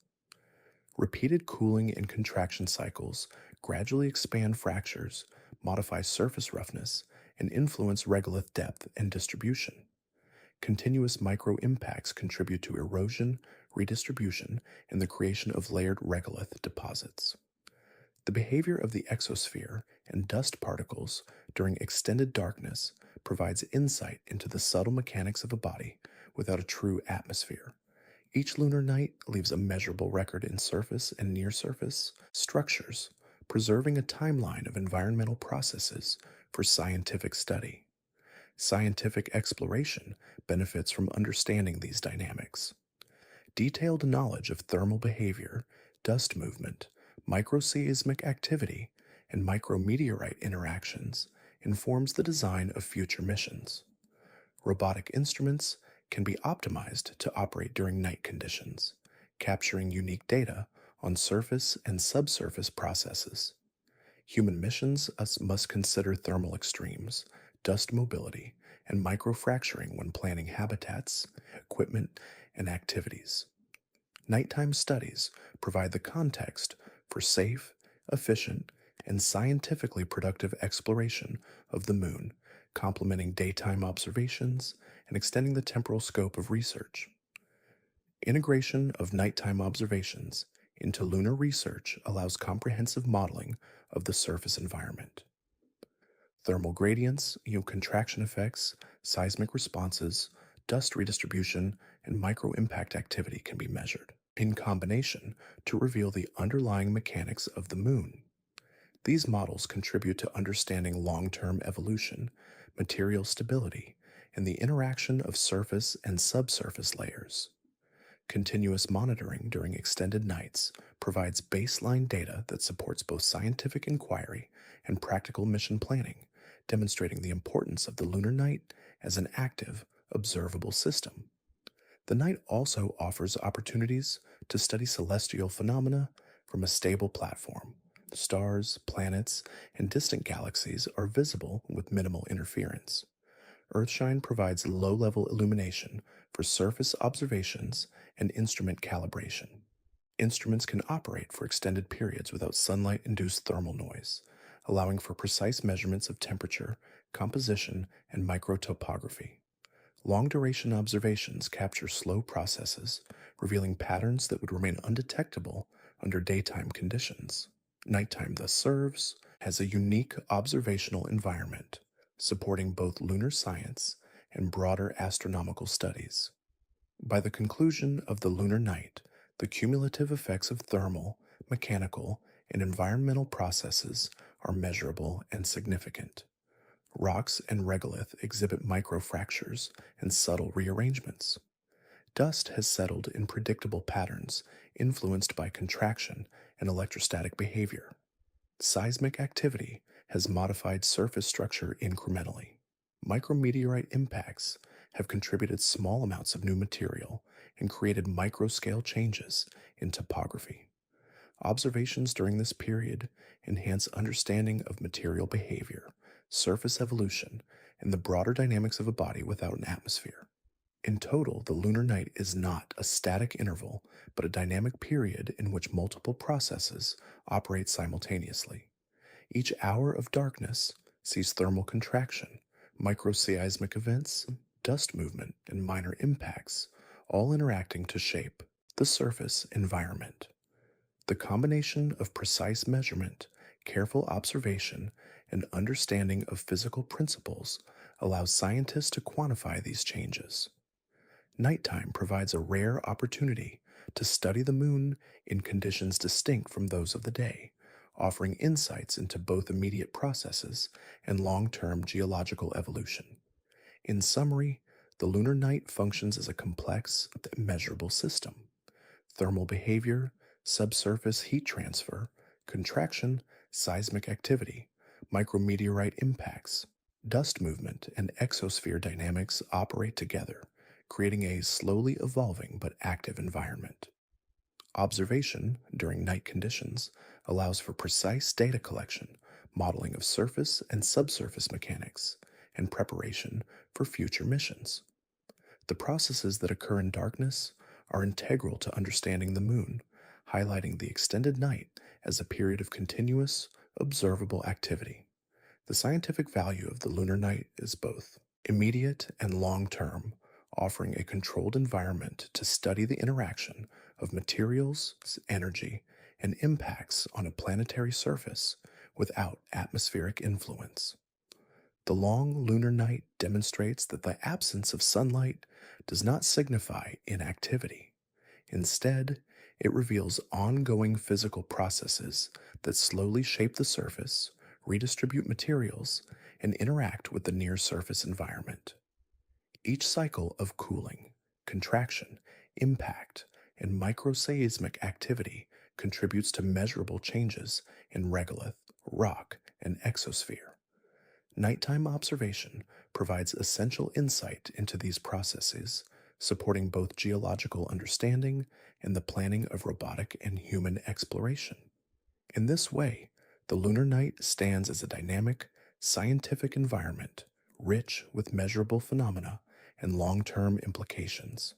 Repeated cooling and contraction cycles gradually expand fractures, modify surface roughness, and influence regolith depth and distribution. Continuous micro impacts contribute to erosion, redistribution, and the creation of layered regolith deposits. The behavior of the exosphere and dust particles during extended darkness provides insight into the subtle mechanics of a body without a true atmosphere. Each lunar night leaves a measurable record in surface and near surface structures, preserving a timeline of environmental processes for scientific study. Scientific exploration benefits from understanding these dynamics. Detailed knowledge of thermal behavior, dust movement, microseismic activity, and micrometeorite interactions informs the design of future missions. Robotic instruments can be optimized to operate during night conditions, capturing unique data on surface and subsurface processes. Human missions must consider thermal extremes, dust mobility, and microfracturing when planning habitats, equipment, and activities. Nighttime studies provide the context for safe, efficient, and scientifically productive exploration of the moon, complementing daytime observations and extending the temporal scope of research. Integration of nighttime observations into lunar research allows comprehensive modeling of the surface environment. Thermal gradients, contraction effects, seismic responses, dust redistribution, and micro-impact activity can be measured in combination to reveal the underlying mechanics of the moon. These models contribute to understanding long-term evolution, material stability, and the interaction of surface and subsurface layers. Continuous monitoring during extended nights provides baseline data that supports both scientific inquiry and practical mission planning, demonstrating the importance of the lunar night as an active, observable system. The night also offers opportunities to study celestial phenomena from a stable platform. Stars, planets, and distant galaxies are visible with minimal interference. Earthshine provides low-level illumination for surface observations and instrument calibration. Instruments can operate for extended periods without sunlight-induced thermal noise, allowing for precise measurements of temperature, composition, and microtopography. Long-duration observations capture slow processes, revealing patterns that would remain undetectable under daytime conditions. Nighttime thus serves as a unique observational environment, supporting both lunar science and broader astronomical studies. By the conclusion of the lunar night, the cumulative effects of thermal, mechanical, and environmental processes are measurable and significant. Rocks and regolith exhibit microfractures and subtle rearrangements. Dust has settled in predictable patterns influenced by contraction and electrostatic behavior. Seismic activity has modified surface structure incrementally. Micrometeorite impacts have contributed small amounts of new material and created microscale changes in topography. Observations during this period enhance understanding of material behavior, surface evolution, and the broader dynamics of a body without an atmosphere. In total, the lunar night is not a static interval, but a dynamic period in which multiple processes operate simultaneously. Each hour of darkness sees thermal contraction, microseismic events, dust movement, and minor impacts, all interacting to shape the surface environment. The combination of precise measurement, careful observation, and understanding of physical principles allows scientists to quantify these changes. Nighttime provides a rare opportunity to study the moon in conditions distinct from those of the day, offering insights into both immediate processes and long term geological evolution. In summary, the lunar night functions as a complex, measurable system. Thermal behavior, subsurface heat transfer, contraction, seismic activity, micrometeorite impacts, dust movement, and exosphere dynamics operate together, creating a slowly evolving but active environment. Observation during night conditions allows for precise data collection, modeling of surface and subsurface mechanics, and preparation for future missions. The processes that occur in darkness are integral to understanding the moon, highlighting the extended night as a period of continuous, observable activity. The scientific value of the lunar night is both immediate and long term, offering a controlled environment to study the interaction of materials, energy, and impacts on a planetary surface without atmospheric influence. The long lunar night demonstrates that the absence of sunlight does not signify inactivity. Instead, it reveals ongoing physical processes that slowly shape the surface, redistribute materials, and interact with the near surface environment. Each cycle of cooling, contraction, impact, and microseismic activity contributes to measurable changes in regolith, rock, and exosphere. Nighttime observation provides essential insight into these processes, supporting both geological understanding and the planning of robotic and human exploration. In this way, the lunar night stands as a dynamic, scientific environment rich with measurable phenomena and long term implications.